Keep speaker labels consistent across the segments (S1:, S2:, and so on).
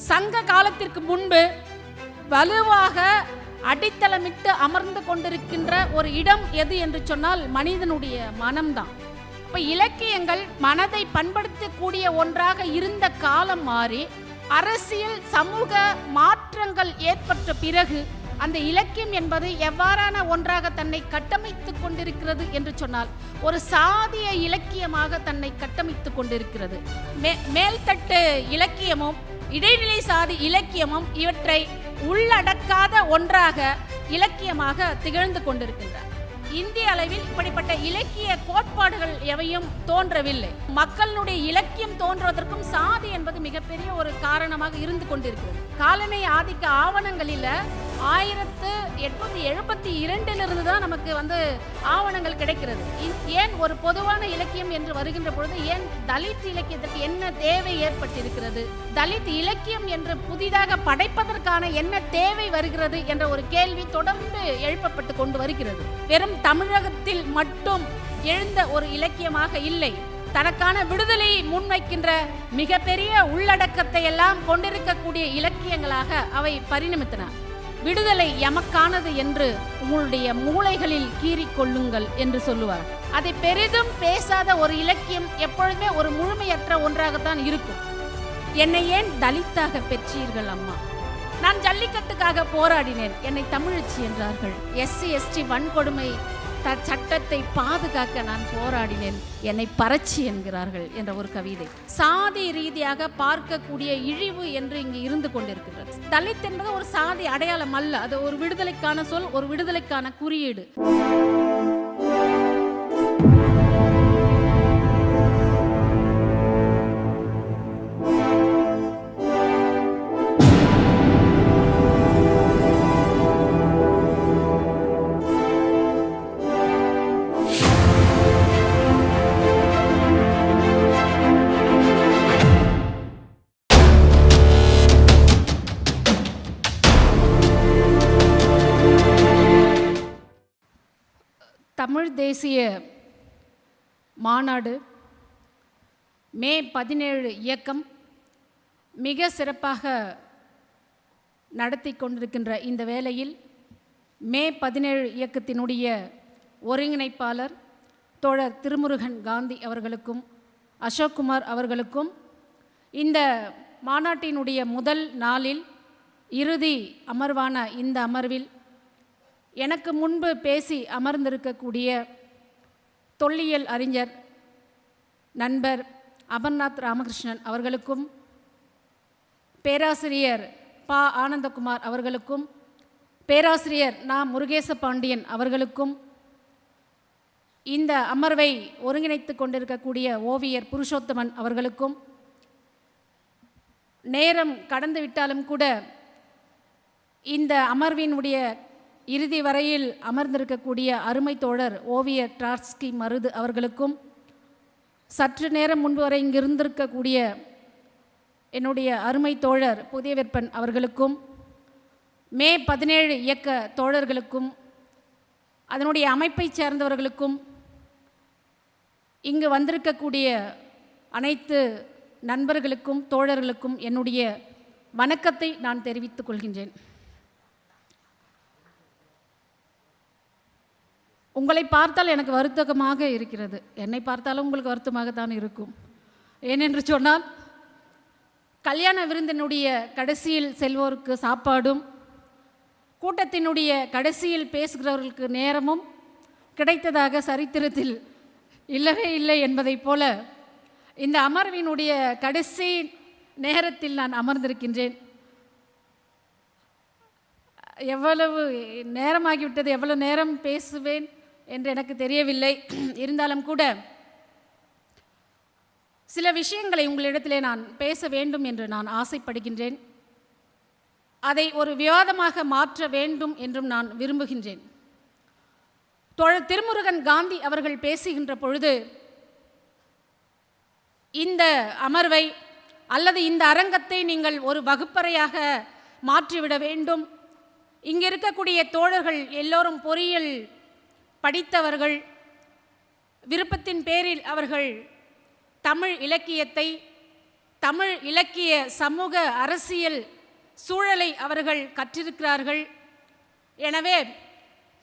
S1: சங்க காலத்திற்கு முன்பு வலுவாக அடித்தளமிட்டு அமர்ந்து கொண்டிருக்கின்ற ஒரு இடம் எது என்று சொன்னால் மனிதனுடைய மனம்தான். இப்ப இலக்கியங்கள் மனதை பண்படுத்தக்கூடிய ஒன்றாக இருந்த காலம் மாறி அரசியல் சமூக மாற்றங்கள் ஏற்பட்ட பிறகு அந்த இலக்கியம் என்பது எவ்வாறான ஒன்றாக தன்னை கட்டமைத்துக் கொண்டிருக்கிறது என்று சொன்னால் ஒரு சாதிய இலக்கியமாக தன்னை கட்டமைத்துக் கொண்டிருக்கிறது. மேல்தட்டு இலக்கியமும் இடைநிலை சாதி இலக்கியமும் இவற்றை உள்ளடக்காத ஒன்றாக இலக்கியமாக திகழ்ந்து கொண்டிருக்கின்றன. இந்திய அளவில் இப்படிப்பட்ட இலக்கிய கோட்பாடுகள் எவையும் தோன்றவில்லை. மக்களுடைய இலக்கியம் தோன்றுவதற்கும் சாதி என்பது மிகப்பெரிய ஒரு காரணமாக இருந்து கொண்டிருக்கிறது. காலனி ஆதிக்க ஆவணங்களில் 1872 தான் நமக்கு ஆவணங்கள் கிடைக்கிறது. ஏன் ஒரு பொதுவான இலக்கியம் என்று வருகின்ற பொழுது ஏன் தலித் இலக்கியத்திற்கு என்ன தேவை ஏற்பட்டிருக்கிறது, தலித் இலக்கியம் என்று புதிதாக படைப்பதற்கான என்ன தேவை வருகிறது என்ற ஒரு கேள்வி தொடர்ந்து எழுப்பப்பட்டு கொண்டு வருகிறது. வெறும் தமிழகத்தில் மட்டும் எழுந்த ஒரு இலக்கியமாக இல்லை, தனக்கான விடுதலையை முன்வைக்கின்ற மிகப்பெரிய உள்ளடக்கத்தை எல்லாம் கொண்டிருக்கக்கூடிய இலக்கியங்களாக அவை பரிணமித்தன. விடுதலை எமக்கானது என்று உங்களுடைய மூளைகளில் கீறிக்கொள்ளுங்கள் என்று சொல்லுவார். அதை பெரிதும் பேசாத ஒரு இலக்கியம் எப்பொழுதுமே ஒரு முழுமையற்ற ஒன்றாகத்தான் இருக்கும். என்னை ஏன் தலித்தாக பெற்றீர்கள் அம்மா? நான் ஜல்லிக்கட்டுக்காக போராடினேன், என்னை தமிழச்சி என்றார்கள். SC ST வன்கொடுமை சட்டத்தை பாதுகாக்க நான் போராடினேன், என்னை பறச்சி என்கிறார்கள் என்ற ஒரு கவிதை. சாதி ரீதியாக பார்க்கக்கூடிய இழிவு என்று இங்கு இருந்து கொண்டிருக்கிறது. தலித் என்பது ஒரு சாதி அடையாளம் அல்ல, அது ஒரு விடுதலைக்கான சொல், ஒரு விடுதலைக்கான குறியீடு. தமிழ் தேசிய மாநாடு மே 17 இயக்கம் மிக சிறப்பாக நடத்தி கொண்டிருக்கின்ற இந்த வேளையில் மே 17 இயக்கத்தினுடைய ஒருங்கிணைப்பாளர் தோழர் திருமுருகன் காந்தி அவர்களுக்கும் அசோக்குமார் அவர்களுக்கும் இந்த மாநாட்டினுடைய முதல் நாளில் இறுதி அமர்வான இந்த அமர்வில் எனக்கு முன்பு பேசி அமர்ந்திருக்கக்கூடிய தொல்லியல் அறிஞர் நண்பர் அமர்நாத் ராமகிருஷ்ணன் அவர்களுக்கும் பேராசிரியர் பா ஆனந்தகுமார் அவர்களுக்கும் பேராசிரியர் நா முருகேச பாண்டியன் அவர்களுக்கும் இந்த அமர்வை ஒருங்கிணைத்து கொண்டிருக்கக்கூடிய ஓவியர் புருஷோத்தமன் அவர்களுக்கும் நேரம் கடந்து விட்டாலும் கூட இந்த அமர்வினுடைய இறுதி வரையில் அமர்ந்திருக்கக்கூடிய அருமை தோழர் ஓவியர் டார்ஸ்கி மருது அவர்களுக்கும் சற்று நேரம் முன்பு வரை இங்கிருந்திருக்கக்கூடிய என்னுடைய அருமை தோழர் புதிய விற்பன் அவர்களுக்கும் மே 17 இயக்க தோழர்களுக்கும் அதனுடைய அமைப்பை சேர்ந்தவர்களுக்கும் இங்கு வந்திருக்கக்கூடிய அனைத்து நண்பர்களுக்கும் தோழர்களுக்கும் என்னுடைய வணக்கத்தை நான் தெரிவித்துக் கொள்கின்றேன். உங்களை பார்த்தால் எனக்கு வருத்தமாக இருக்கிறது, என்னை பார்த்தாலும் உங்களுக்கு வருத்தமாகத்தான் இருக்கும். ஏனென்று சொன்னால் கல்யாண விருந்தினுடைய கடைசியில் செல்வோருக்கு சாப்பாடும் கூட்டத்தினுடைய கடைசியில் பேசுகிறவர்களுக்கு நேரமும் கிடைத்ததாக சரித்திரத்தில் இல்லவே இல்லை என்பதைப் போல இந்த அமர்வினுடைய கடைசி நேரத்தில் நான் அமர்ந்திருக்கின்றேன். எவ்வளவு நேரமாகிவிட்டது, எவ்வளவு நேரம் பேசுவேன் என்று எனக்கு தெரியவில்லை. இருந்தாலும் கூட சில விஷயங்களை உங்களிடத்திலே நான் பேச வேண்டும் என்று நான் ஆசைப்படுகின்றேன். அதை ஒரு விவாதமாக மாற்ற வேண்டும் என்றும் நான் விரும்புகின்றேன். தோழர் திருமுருகன் காந்தி அவர்கள் பேசுகின்ற பொழுது இந்த அமர்வை அல்லது இந்த அரங்கத்தை நீங்கள் ஒரு வகுப்பறையாக மாற்றிவிட வேண்டும், இங்கே இருக்கக்கூடிய தோழர்கள் எல்லோரும் பொறியியல் படித்தவர்கள், விருப்பத்தின் பேரில் அவர்கள் தமிழ் இலக்கியத்தை தமிழ் இலக்கிய சமூக அரசியல் சூழலை அவர்கள் கற்றிருக்கிறார்கள். எனவே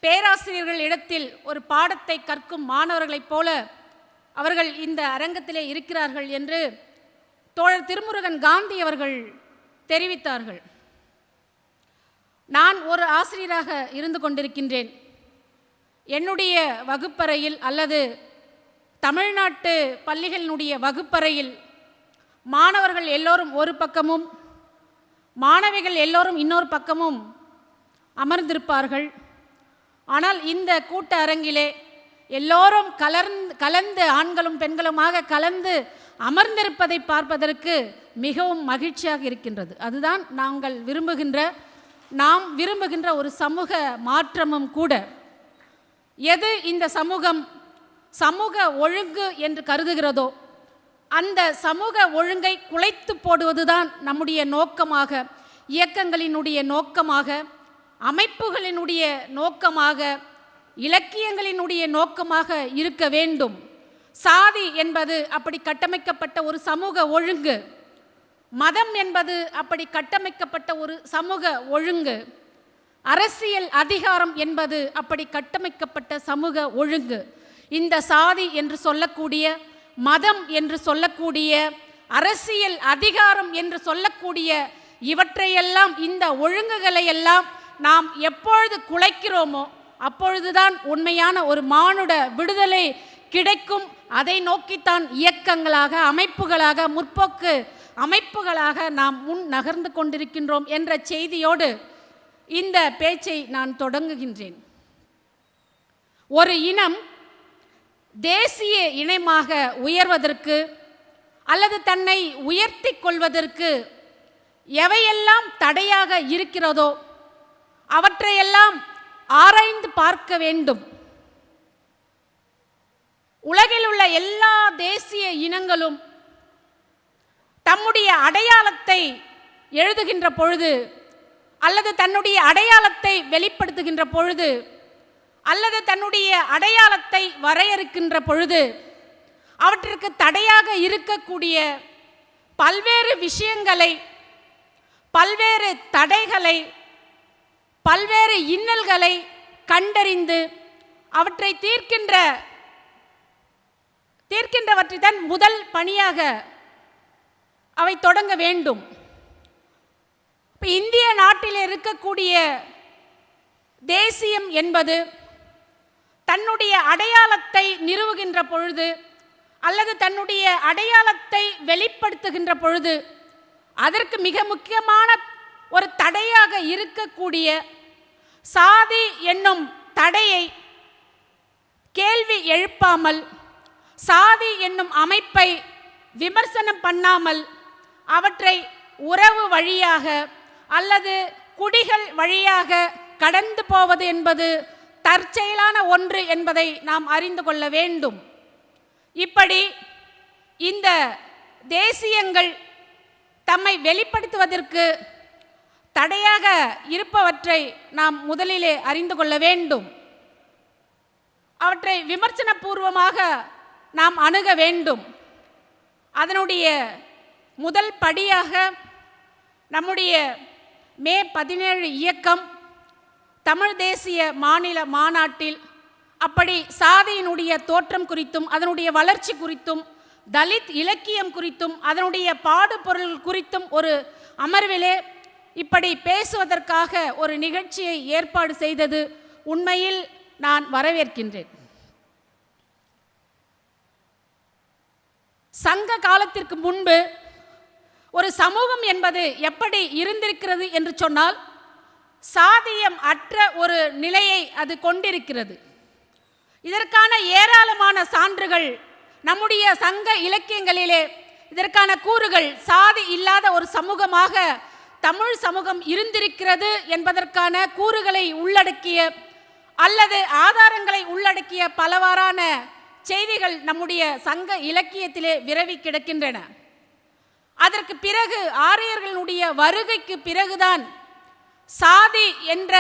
S1: பேராசிரியர்கள் இடத்தில் ஒரு பாடத்தை கற்கும் மாணவர்களைப் போல அவர்கள் இந்த அரங்கத்திலே இருக்கிறார்கள் என்று தோழர் திருமுருகன் காந்தி அவர்கள் தெரிவித்தார்கள். நான் ஒரு ஆசிரியராக இருந்து கொண்டிருக்கின்றேன். என்னுடைய வகுப்பறையில் அல்லது தமிழ்நாட்டு பள்ளிகளினுடைய வகுப்பறையில் மாணவர்கள் எல்லோரும் ஒரு பக்கமும் மாணவிகள் எல்லோரும் இன்னொரு பக்கமும் அமர்ந்திருப்பார்கள். ஆனால் இந்த கூட்ட அரங்கிலே எல்லோரும் கலந்து ஆண்களும் பெண்களுமாக கலந்து அமர்ந்திருப்பதை பார்ப்பதற்கு மிகவும் மகிழ்ச்சியாக இருக்கின்றது. அதுதான் நாம் விரும்புகின்ற ஒரு சமூக மாற்றமும் கூட. எது இந்த சமூக ஒழுங்கு என்று கருதுகிறதோ அந்த சமூக ஒழுங்கை குலைத்து போடுவதுதான் நம்முடைய நோக்கமாக, இயக்கங்களினுடைய நோக்கமாக, அமைப்புகளினுடைய நோக்கமாக, இலக்கியங்களினுடைய நோக்கமாக இருக்க வேண்டும். சாதி என்பது அப்படி கட்டமைக்கப்பட்ட ஒரு சமூக ஒழுங்கு, மதம் என்பது அப்படி கட்டமைக்கப்பட்ட ஒரு சமூக ஒழுங்கு, அரசியல் அதிகாரம் என்பது அப்படி கட்டமைக்கப்பட்ட சமூக ஒழுங்கு. இந்த சாதி என்று சொல்லக்கூடிய, மதம் என்று சொல்லக்கூடிய, அரசியல் அதிகாரம் என்று சொல்லக்கூடிய இவற்றையெல்லாம், இந்த ஒழுங்குகளை எல்லாம் நாம் எப்பொழுது குலைக்கிறோமோ அப்பொழுதுதான் உண்மையான ஒரு மானுட விடுதலை கிடைக்கும். அதை நோக்கித்தான் இயக்கங்களாக, அமைப்புகளாக, முற்போக்கு அமைப்புகளாக நாம் முன் நகர்ந்து கொண்டிருக்கின்றோம் என்ற செய்தியோடு இந்த பேச்சை நான் தொடங்குகின்றேன். ஒரு இனம் தேசிய இனமாக உயர்வதற்கு அல்லது தன்னை உயர்த்தி கொள்வதற்கு எவையெல்லாம் தடையாக இருக்கிறதோ அவற்றையெல்லாம் ஆராய்ந்து பார்க்க வேண்டும். உலகில் உள்ள எல்லா தேசிய இனங்களும் தம்முடைய அடையாளத்தை எழுதுகின்ற பொழுது அல்லது தன்னுடைய அடையாளத்தை வெளிப்படுத்துகின்ற பொழுது அல்லது தன்னுடைய அடையாளத்தை வரையறுக்கின்ற பொழுது அவற்றிற்கு தடையாக இருக்கக்கூடிய பல்வேறு விஷயங்களை, பல்வேறு தடைகளை, பல்வேறு இன்னல்களை கண்டறிந்து அவற்றை தீர்க்கின்றவற்றை தான் முதல் பணியாக அவை தொடங்க வேண்டும். இப்போ இந்திய நாட்டில் இருக்கக்கூடிய தேசியம் என்பது தன்னுடைய அடையாளத்தை நிறுவுகின்ற பொழுது அல்லது தன்னுடைய அடையாளத்தை வெளிப்படுத்துகின்ற பொழுது அதற்கு மிக முக்கியமான ஒரு தடையாக இருக்கக்கூடிய சாதி என்னும் தடையை கேள்வி எழுப்பாமல், சாதி என்னும் அமைப்பை விமர்சனம் பண்ணாமல், அவற்றை உறவு வழியாக அல்லது குடிகள் வழியாக கடந்து போவது என்பது தற்செயலான ஒன்று என்பதை நாம் அறிந்து கொள்ள வேண்டும். இப்படி இந்த தேசியங்கள் தம்மை வெளிப்படுத்துவதற்கு தடையாக இருப்பவற்றை நாம் முதலிலே அறிந்து கொள்ள வேண்டும். அவற்றை விமர்சன பூர்வமாக நாம் அணுக வேண்டும். அதனுடைய முதல் படியாக நம்முடைய மே 17 இயக்கம் தமிழ் தேசிய மாநில மாநாட்டில் அப்படி சாதியினுடைய தோற்றம் குறித்தும் அதனுடைய வளர்ச்சி குறித்தும் தலித் இலக்கியம் குறித்தும் அதனுடைய பாடுபொருள் குறித்தும் ஒரு அமர்விலே இப்படி பேசுவதற்காக ஒரு நிகழ்ச்சியை ஏற்பாடு செய்தது உண்மையில் நான் வரவேற்கின்றேன். சங்க காலத்திற்கு முன்பு ஒரு சமூகம் என்பது எப்படி இருந்திருக்கிறது என்று சொன்னால் சாதியம் அற்ற ஒரு நிலையை அது கொண்டிருக்கிறது. இதற்கான ஏராளமான சான்றுகள் நம்முடைய சங்க இலக்கியங்களிலே இதற்கான கூறுகள் சாதி இல்லாத ஒரு சமூகமாக தமிழ் சமூகம் இருந்திருக்கிறது என்பதற்கான கூறுகளை உள்ளடக்கிய அல்லது ஆதாரங்களை உள்ளடக்கிய பலவாறான செய்திகள் நம்முடைய சங்க இலக்கியத்திலே விரவி கிடக்கின்றன. அதற்கு பிறகு ஆரியர்களுடைய வருகைக்கு பிறகுதான் சாதி என்ற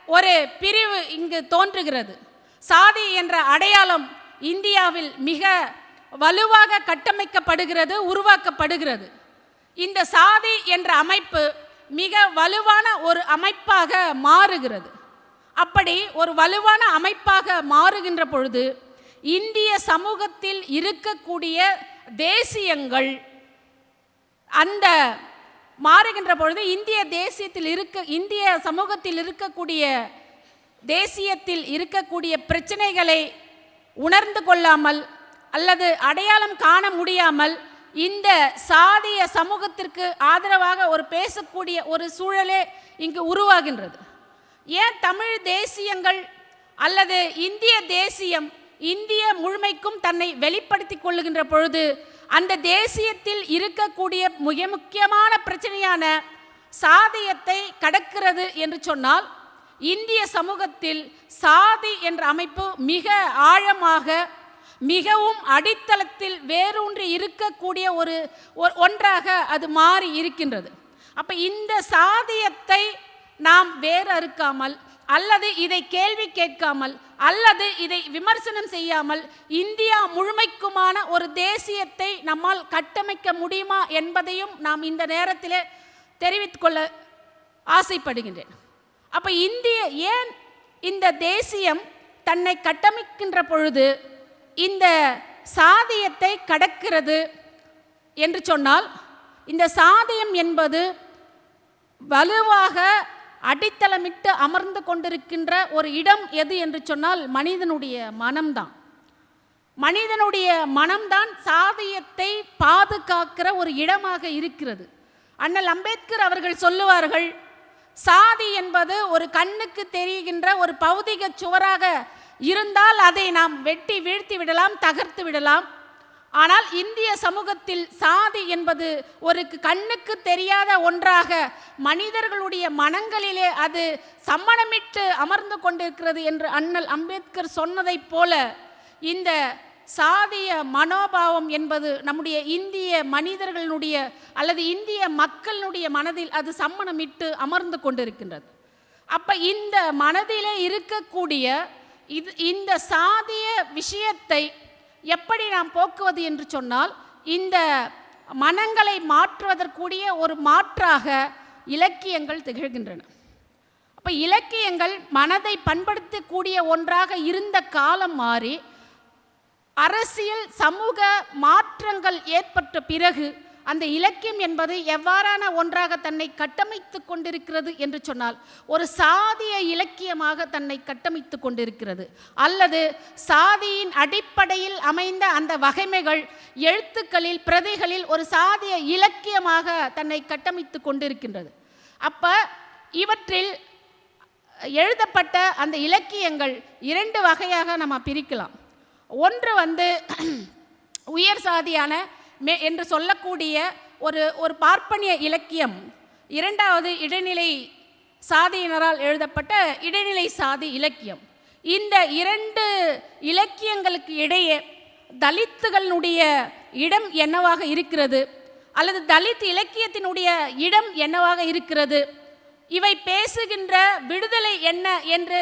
S1: ஒரு பிரிவு இங்கு தோன்றுகிறது. சாதி என்ற அடையாளம் இந்தியாவில் மிக வலுவாக கட்டமைக்கப்படுகிறது, உருவாக்கப்படுகிறது. இந்த சாதி என்ற அமைப்பு மிக வலுவான ஒரு அமைப்பாக மாறுகிறது. அப்படி ஒரு வலுவான அமைப்பாக மாறுகின்ற பொழுது இந்திய சமூகத்தில் இருக்கக்கூடிய தேசியங்கள் அந்த மாறுகின்ற பொழுது இந்திய சமூகத்தில் இருக்கக்கூடிய தேசியத்தில் இருக்கக்கூடிய பிரச்சனைகளை உணர்ந்து கொள்ளாமல் அல்லது அடையாளம் காண முடியாமல் இந்த சாதிய சமூகத்திற்கு ஆதரவாக ஒரு பேசக்கூடிய ஒரு சூழலே இங்கு உருவாகின்றது. ஏன் தமிழ் தேசியங்கள் அல்லது இந்திய தேசியம் இந்திய முழுமைக்கும் தன்னை வெளிப்படுத்தி கொள்ளுகின்ற பொழுது அந்த தேசியத்தில் இருக்கக்கூடிய மிக முக்கியமான பிரச்சனையான சாதியத்தை கடக்கிறது என்று சொன்னால் இந்திய சமூகத்தில் சாதி என்ற அமைப்பு மிக ஆழமாக மிகவும் அடித்தளத்தில் வேரூன்றி இருக்கக்கூடிய ஒன்றாக அது மாறி இருக்கின்றது. அப்போ இந்த சாதியத்தை நாம் வேறு அறுக்காமல் அல்லது இதை கேள்வி கேட்காமல் அல்லது இதை விமர்சனம் செய்யாமல் இந்தியா முழுமைக்குமான ஒரு தேசியத்தை நம்மால் கட்டமைக்க முடியுமா என்பதையும் நாம் இந்த நேரத்தில் தெரிவித்துக் கொள்ள ஆசைப்படுகின்றேன். அப்போ ஏன் இந்த தேசியம் தன்னை கட்டமைக்கின்ற பொழுது இந்த சாதியத்தை கடக்கிறது என்று சொன்னால், இந்த சாதியம் என்பது வலுவாக அடித்தளமிட்டு அமர்ந்து கொண்டிருக்கின்ற ஒரு இடம் எது என்று சொன்னால் மனிதனுடைய மனம்தான். மனிதனுடைய மனம்தான் சாதியத்தை பாதுகாக்கிற ஒரு இடமாக இருக்கிறது. அண்ணல் அம்பேத்கர் அவர்கள் சொல்லுவார்கள், சாதி என்பது ஒரு கண்ணுக்கு தெரிகின்ற ஒரு பௌதிக சுவராக இருந்தால் அதை நாம் வெட்டி வீழ்த்தி விடலாம், தகர்த்து விடலாம். ஆனால் இந்திய சமூகத்தில் சாதி என்பது ஒரு கண்ணுக்கு தெரியாத ஒன்றாக மனிதர்களுடைய மனங்களிலே அது சம்மணமிட்டு அமர்ந்து கொண்டிருக்கிறது என்று அண்ணல் அம்பேத்கர் சொன்னதைப் போல இந்த சாதிய மனோபாவம் என்பது நம்முடைய இந்திய மனிதர்களுடைய அல்லது இந்திய மக்களுடைய மனதில் அது சம்மணமிட்டு அமர்ந்து கொண்டிருக்கின்றது. அப்போ இந்த மனதிலே இருக்கக்கூடிய இந்த சாதிய விஷயத்தை எப்படி நாம் போக்குவது என்று சொன்னால், இந்த மனங்களை மாற்றுவதற்குரிய ஒரு மாற்றாக இலக்கியங்கள் திகழ்கின்றன. அப்போ இலக்கியங்கள் மனதை பண்படுத்தக்கூடிய ஒன்றாக இருந்த காலம் மாறி அரசியல் சமூக மாற்றங்கள் ஏற்பட்ட பிறகு அந்த இலக்கியம் என்பது எவ்வாறான ஒன்றாக தன்னை கட்டமைத்து கொண்டிருக்கிறது என்று சொன்னால் ஒரு சாதிய இலக்கியமாக தன்னை கட்டமைத்து கொண்டிருக்கிறது. அல்லது சாதியின் அடிப்படையில் அமைந்த அந்த வகைமைகள் எழுத்துக்களில் பிரதிகளில் ஒரு சாதிய இலக்கியமாக தன்னை கட்டமைத்து கொண்டிருக்கின்றது. அப்போ இவற்றில் எழுதப்பட்ட அந்த இலக்கியங்கள் இரண்டு வகையாக நம்ம பிரிக்கலாம். ஒன்று உயர் சாதியான என்று சொல்லக்கூடிய ஒரு பார்ப்பனிய இலக்கியம், இரண்டாவது இடைநிலை சாதியினரால் எழுதப்பட்ட இடைநிலை சாதி இலக்கியம். இந்த இரண்டு இலக்கியங்களுக்கு இடையே தலித்துகளுடைய இடம் என்னவாக இருக்கிறது அல்லது தலித் இலக்கியத்தினுடைய இடம் என்னவாக இருக்கிறது, இவை பேசுகின்ற விடுதலை என்ன என்று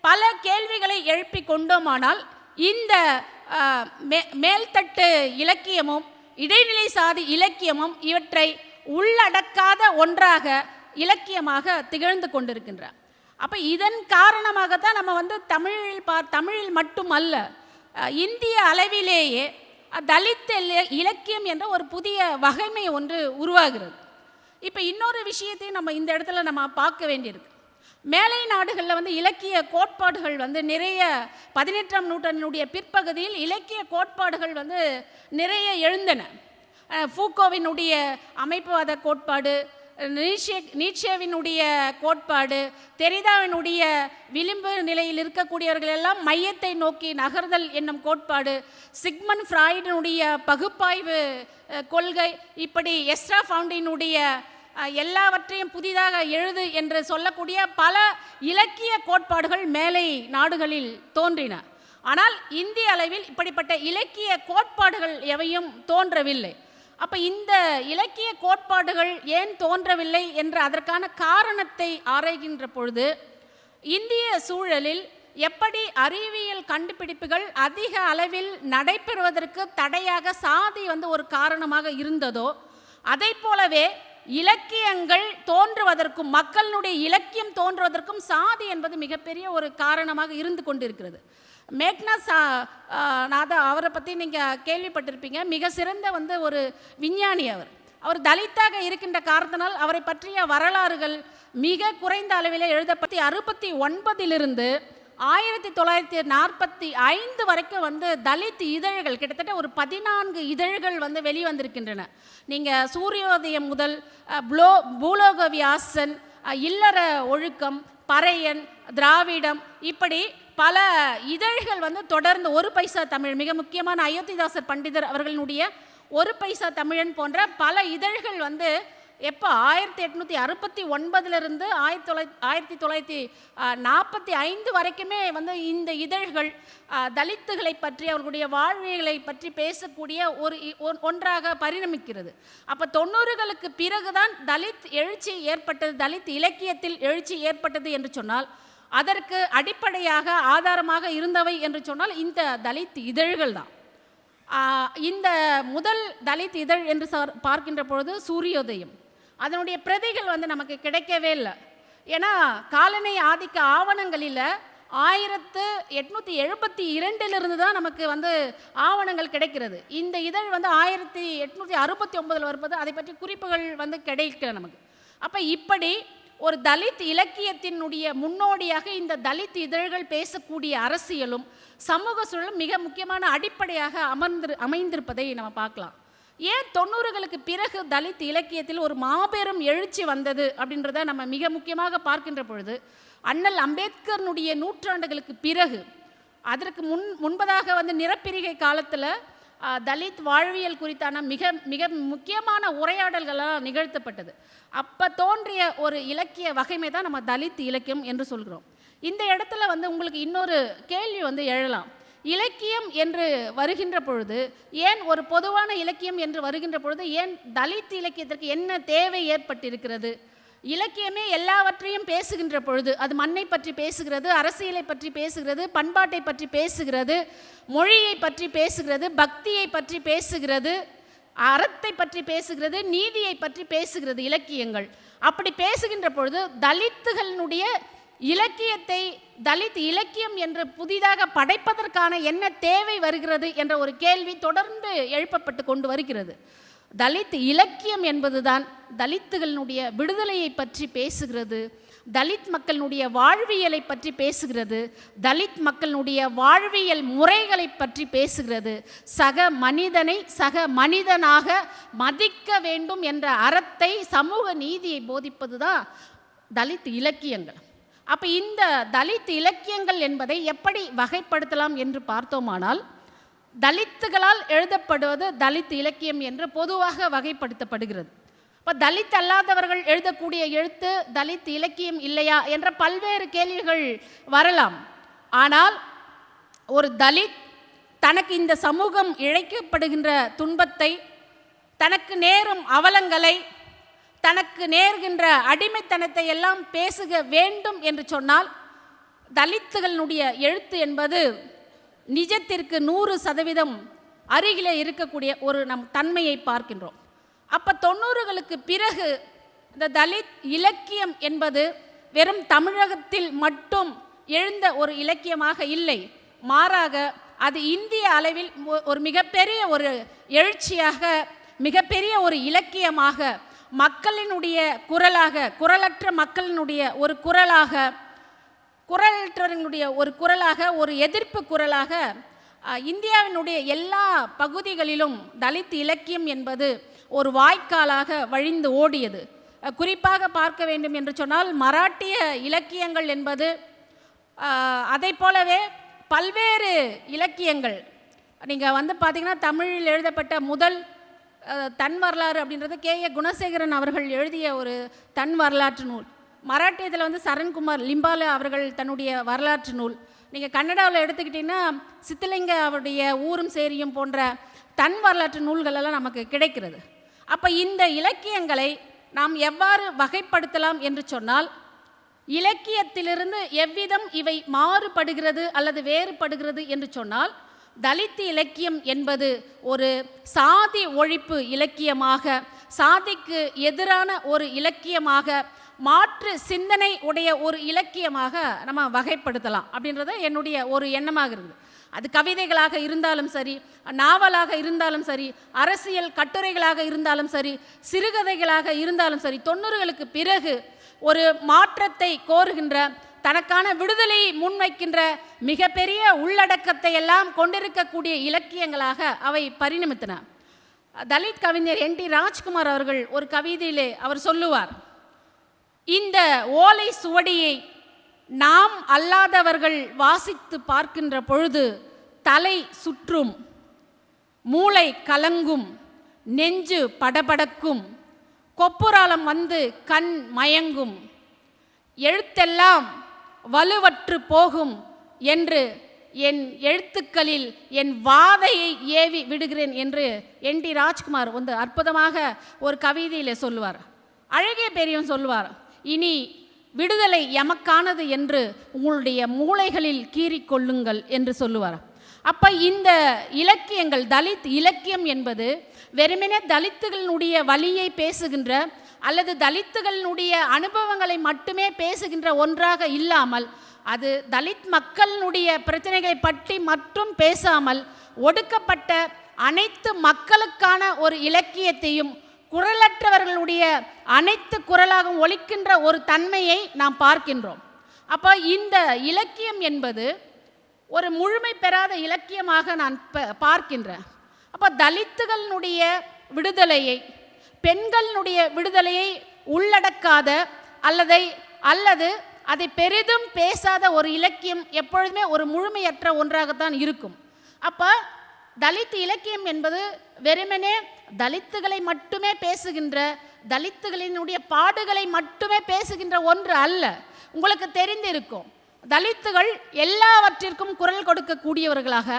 S1: பல கேள்விகளை எழுப்பி கொண்டோமானால் இந்த மேல்தட்டு இலக்கியமும் இடைநிலை சாதி இலக்கியமும் இவற்றை உள்ளடக்காத ஒன்றாக இலக்கியமாக திகழ்ந்து கொண்டிருக்கின்றார். அப்போ இதன் காரணமாக தான் நம்ம தமிழில் மட்டுமல்ல இந்திய அளவிலேயே தலித் இலக்கியம் என்ற ஒரு புதிய வகைமை ஒன்று உருவாகிறது. இப்போ இன்னொரு விஷயத்தையும் நம்ம இந்த இடத்துல நம்ம பார்க்க வேண்டியிருக்கு. மேலை நாடுகளில் இலக்கிய கோட்பாடுகள் நிறைய 18ஆம் நூற்றாண்டினுடைய பிற்பகுதியில் இலக்கிய கோட்பாடுகள் நிறைய எழுந்தன. ஃபூக்கோவினுடைய அமைப்புவாத கோட்பாடு, நீட்சேவினுடைய கோட்பாடு, தெரிதாவினுடைய விளிம்பு நிலையில் இருக்கக்கூடியவர்கள் எல்லாம் மையத்தை நோக்கி நகர்தல் என்னும் கோட்பாடு, சிக்மண்ட் ஃப்ராய்டினுடைய பகுப்பாய்வு கொள்கை, இப்படி எஸ்ரா ஃபவுண்டினுடைய எல்லாவற்றையும் புதிதாக எழுது என்று சொல்லக்கூடிய பல இலக்கிய கோட்பாடுகள் மேலை நாடுகளில் தோன்றின. ஆனால் இந்திய அளவில் இப்படிப்பட்ட இலக்கிய கோட்பாடுகள் எவையும் தோன்றவில்லை. அப்போ இந்த இலக்கிய கோட்பாடுகள் ஏன் தோன்றவில்லை என்ற அதற்கான காரணத்தை ஆராய்கின்ற பொழுது இந்திய சூழலில் எப்படி அறிவியல் கண்டுபிடிப்புகள் அதிக அளவில் நடைபெறுவதற்கு தடையாக சாதி ஒரு காரணமாக இருந்ததோ, அதை போலவே இலக்கியங்கள் தோன்றுவதற்கும் மக்களுடைய இலக்கியம் தோன்றுவதற்கும் சாதி என்பது மிகப்பெரிய ஒரு காரணமாக இருந்து கொண்டிருக்கிறது. மேக்னாஸ் அவரை பற்றி நீங்கள் கேள்விப்பட்டிருப்பீங்க. மிக சிறந்த ஒரு விஞ்ஞானி. அவர் தலித்தாக இருக்கின்ற காரணத்தினால் அவரை பற்றிய வரலாறுகள் மிக குறைந்த அளவில் எழுதப்பட்டு 69 1945 வரைக்கும் தலித் இதழ்கள் கிட்டத்தட்ட ஒரு 14 இதழ்கள் வெளிவந்திருக்கின்றன. நீங்கள் சூரியோதயம் முதல் பூலோக வியாசன், இல்லற ஒழுக்கம், பறையன், திராவிடம், இப்படி பல இதழ்கள் தொடர்ந்து ஒரு பைசா தமிழ், மிக முக்கியமான அயோத்திதாசர் பண்டிதர் அவர்களுடைய ஒரு பைசா தமிழன் போன்ற பல இதழ்கள் எப்போ 1869 1945 வரைக்குமே இந்த இதழ்கள் தலித்துகளை பற்றி அவர்களுடைய வாழ்வியலை பற்றி பேசக்கூடிய ஒன்றாக பரிணமிக்கிறது. அப்போ 90களுக்கு பிறகுதான் தலித் எழுச்சி ஏற்பட்டது, தலித் இலக்கியத்தில் எழுச்சி ஏற்பட்டது என்று சொன்னால் அதற்கு அடிப்படையாக ஆதாரமாக இருந்தவை என்று சொன்னால் இந்த தலித் இதழ்கள் தான். இந்த முதல் தலித் இதழ் என்று பார்க்கின்ற பொழுது சூரியோதயம், அதனுடைய பிரதிகள் நமக்கு கிடைக்கவே இல்லை. ஏன்னா காலனி ஆதிக்க ஆவணங்களில் 1872 தான் நமக்கு ஆவணங்கள் கிடைக்கிறது. இந்த இதழ் 1869 வருவது, அதை பற்றி குறிப்புகள் கிடைக்கல நமக்கு. அப்போ இப்படி ஒரு தலித் இலக்கியத்தினுடைய முன்னோடியாக இந்த தலித் இதழ்கள் பேசக்கூடிய அரசியலும் சமூக சூழலும் மிக முக்கியமான அடிப்படையாக அமைந்திருப்பதை நம்ம பார்க்கலாம். ஏன் 90களுக்கு பிறகு தலித் இலக்கியத்தில் ஒரு மாபெரும் எழுச்சி வந்தது அப்படின்றத நம்ம மிக முக்கியமாக பார்க்கின்ற பொழுது, அண்ணல் அம்பேத்கர்னுடைய நூற்றாண்டுகளுக்கு பிறகு, அதற்கு முன்பதாக நிறப்பிரிகை காலத்தில் தலித் வாழ்வியல் குறித்தான மிக மிக முக்கியமான உரையாடல்களாக நிகழ்த்தப்பட்டது. அப்போ தோன்றிய ஒரு இலக்கிய வகைமை தான் நம்ம தலித் இலக்கியம் என்று சொல்கிறோம். இந்த இடத்துல உங்களுக்கு இன்னொரு கேள்வி எழலாம். இலக்கியம் என்று வருகின்ற பொழுது, ஏன் ஒரு பொதுவான இலக்கியம் என்று வருகின்ற பொழுது ஏன் தலித் இலக்கியத்திற்கு என்ன தேவை ஏற்பட்டிருக்கிறது? இலக்கியமே எல்லாவற்றையும் பேசுகின்ற பொழுது அது மண்ணை பற்றி பேசுகிறது, அரசியலை பற்றி பேசுகிறது, பண்பாட்டை பற்றி பேசுகிறது, மொழியை பற்றி பேசுகிறது, பக்தியை பற்றி பேசுகிறது, அறத்தை பற்றி பேசுகிறது, நீதியை பற்றி பேசுகிறது இலக்கியங்கள். அப்படி பேசுகின்ற பொழுது தலித்துகளினுடைய இலக்கியத்தை தலித் இலக்கியம் என்று புதிதாக படைப்பதற்கான என்ன தேவை வருகிறது என்ற ஒரு கேள்வி தொடர்ந்து எழுப்பப்பட்டு கொண்டு வருகிறது. தலித் இலக்கியம் என்பதுதான் தலித்துகளினுடைய விடுதலையை பற்றி பேசுகிறது, தலித் மக்களினுடைய வாழ்வியலை பற்றி பேசுகிறது, தலித் மக்களினுடைய வாழ்வியல் முறைகளை பற்றி பேசுகிறது, சக மனிதனை சக மனிதனாக மதிக்க வேண்டும் என்ற அறத்தை, சமூக நீதியை போதிப்பது தான் தலித் இலக்கியங்கள். அப்போ இந்த தலித் இலக்கியங்கள் என்பதை எப்படி வகைப்படுத்தலாம் என்று பார்த்தோமானால், தலித்துகளால் எழுதப்படுவது தலித் இலக்கியம் என்று பொதுவாக வகைப்படுத்தப்படுகிறது. இப்போ தலித் அல்லாதவர்கள் எழுதக்கூடிய எழுத்து தலித் இலக்கியம் இல்லையா என்ற பல்வேறு கேள்விகள் வரலாம். ஆனால் ஒரு தலித் தனக்கு இந்த சமூகம் இழைக்கப்படுகின்ற துன்பத்தை, தனக்கு நேரும் அவலங்களை, தனக்கு நேர்கின்ற அடிமைத்தனத்தை எல்லாம் பேசுக வேண்டும் என்று சொன்னால் தலித்துகளினுடைய எழுத்து என்பது நிஜத்திற்கு 100% அருகிலே இருக்கக்கூடிய ஒரு நம் தன்மையை பார்க்கின்றோம். அப்போ 90களுக்கு பிறகு இந்த தலித் இலக்கியம் என்பது வெறும் தமிழகத்தில் மட்டும் எழுந்த ஒரு இலக்கியமாக இல்லை, மாறாக அது இந்திய அளவில் ஒரு மிகப்பெரிய ஒரு எழுச்சியாக, மிகப்பெரிய ஒரு இலக்கியமாக, மக்களினுடைய குரலாக, குரலற்ற மக்களினுடைய ஒரு குரலாக, குரலற்றவர்களுடைய ஒரு குரலாக, ஒரு எதிர்ப்பு குரலாக இந்தியாவினுடைய எல்லா பகுதிகளிலும் தலித் இலக்கியம் என்பது ஒரு வாய்க்காலாக வழிந்து ஓடியது. குறிப்பாக பார்க்க வேண்டும் என்று சொன்னால் மராட்டிய இலக்கியங்கள் என்பது, அதை போலவே பல்வேறு இலக்கியங்கள். நீங்கள் பார்த்தீங்கன்னா தமிழில் எழுதப்பட்ட முதல் தன் வரலாறு அப்படின்றது K.A. குணசேகரன் அவர்கள் எழுதிய ஒரு தன் வரலாற்று நூல். மராட்டியத்தில் சரண்குமார் லிம்பாலே அவர்கள் தன்னுடைய வரலாற்று நூல். நீங்கள் கன்னடாவில் எடுத்துக்கிட்டிங்கன்னா சித்தலிங்க அவருடைய ஊரும் சேரியும் போன்ற தன் வரலாற்று நூல்களெல்லாம் நமக்கு கிடைக்கிறது. அப்போ இந்த இலக்கியங்களை நாம் எவ்வாறு வகைப்படுத்தலாம் என்று சொன்னால், இலக்கியத்திலிருந்து எவ்விதம் இவை மாறுபடுகிறது அல்லது வேறுபடுகிறது என்று சொன்னால், தலித் இலக்கியம் என்பது ஒரு சாதி ஒழிப்பு இலக்கியமாக, சாதிக்கு எதிரான ஒரு இலக்கியமாக, மாற்று சிந்தனை உடைய ஒரு இலக்கியமாக நம்ம வகைப்படுத்தலாம் அப்படின்றது என்னுடைய ஒரு எண்ணமாக இருக்குது. அது கவிதைகளாக இருந்தாலும் சரி, நாவலாக இருந்தாலும் சரி, அரசியல் கட்டுரைகளாக இருந்தாலும் சரி, சிறுகதைகளாக இருந்தாலும் சரி, 90களுக்கு பிறகு ஒரு மாற்றத்தை கோருகின்ற, தனக்கான விடுதலையை முன்வைக்கின்ற மிகப்பெரிய உள்ளடக்கத்தை எல்லாம் கொண்டிருக்கக்கூடிய இலக்கியங்களாக அவை பரிணமித்தன. தலித் கவிஞர் NT ராஜ்குமார் அவர்கள் ஒரு கவிதையிலே அவர் சொல்லுவார், இந்த ஓலை சுவடியை நாம் அல்லாதவர்கள் வாசித்து பார்க்கின்ற பொழுது தலை சுற்றும், மூளை கலங்கும், நெஞ்சு படபடக்கும், கொப்புராலம் வந்து கண் மயங்கும், எழுத்தெல்லாம் வலுவற்று போகும் என்று என் எழுத்துக்களில் என் வாதையை ஏவி விடுகிறேன் என்று NT ராஜ்குமார் வந்து அற்புதமாக ஒரு கவிதையில் சொல்லுவார். அழகிய பெரியவன் சொல்லுவார், இனி விடுதலை எமக்கானது என்று உங்களுடைய மூளைகளில் கீறிக்கொள்ளுங்கள் என்று சொல்லுவார். அப்போ இந்த இலக்கியங்கள், தலித் இலக்கியம் என்பது வெறுமனே தலித்துகளினுடைய வலியை பேசுகின்ற அல்லது தலித்துகளினுடைய அனுபவங்களை மட்டுமே பேசுகின்ற ஒன்றாக இல்லாமல், அது தலித் மக்களினுடைய பிரச்சனைகளை பற்றி மட்டும் பேசாமல், ஒடுக்கப்பட்ட அனைத்து மக்களுக்கான ஒரு இலக்கியத்தையும், குரலற்றவர்களுடைய அனைத்து குரலாகவும் ஒலிக்கின்ற ஒரு தன்மையை நாம் பார்க்கின்றோம். அப்போ இந்த இலக்கியம் என்பது ஒரு முழுமை பெறாத இலக்கியமாக நான் பார்க்கின்றேன். அப்போ தலித்துகளினுடைய விடுதலையை, பெண்களினுடைய விடுதலையை உள்ளடக்காத அல்லது அதை பெரிதும் பேசாத ஒரு இலக்கியம் எப்பொழுதுமே ஒரு முழுமையற்ற ஒன்றாகத்தான் இருக்கும். அப்போ தலித் இலக்கியம் என்பது வெறுமனே தலித்துகளை மட்டுமே பேசுகின்ற, தலித்துகளினுடைய பாடுகளை மட்டுமே பேசுகின்ற ஒன்று அல்ல. உங்களுக்கு தெரிந்திருக்கும், தலித்துகள் எல்லாவற்றிற்கும் குரல் கொடுக்கக்கூடியவர்களாக,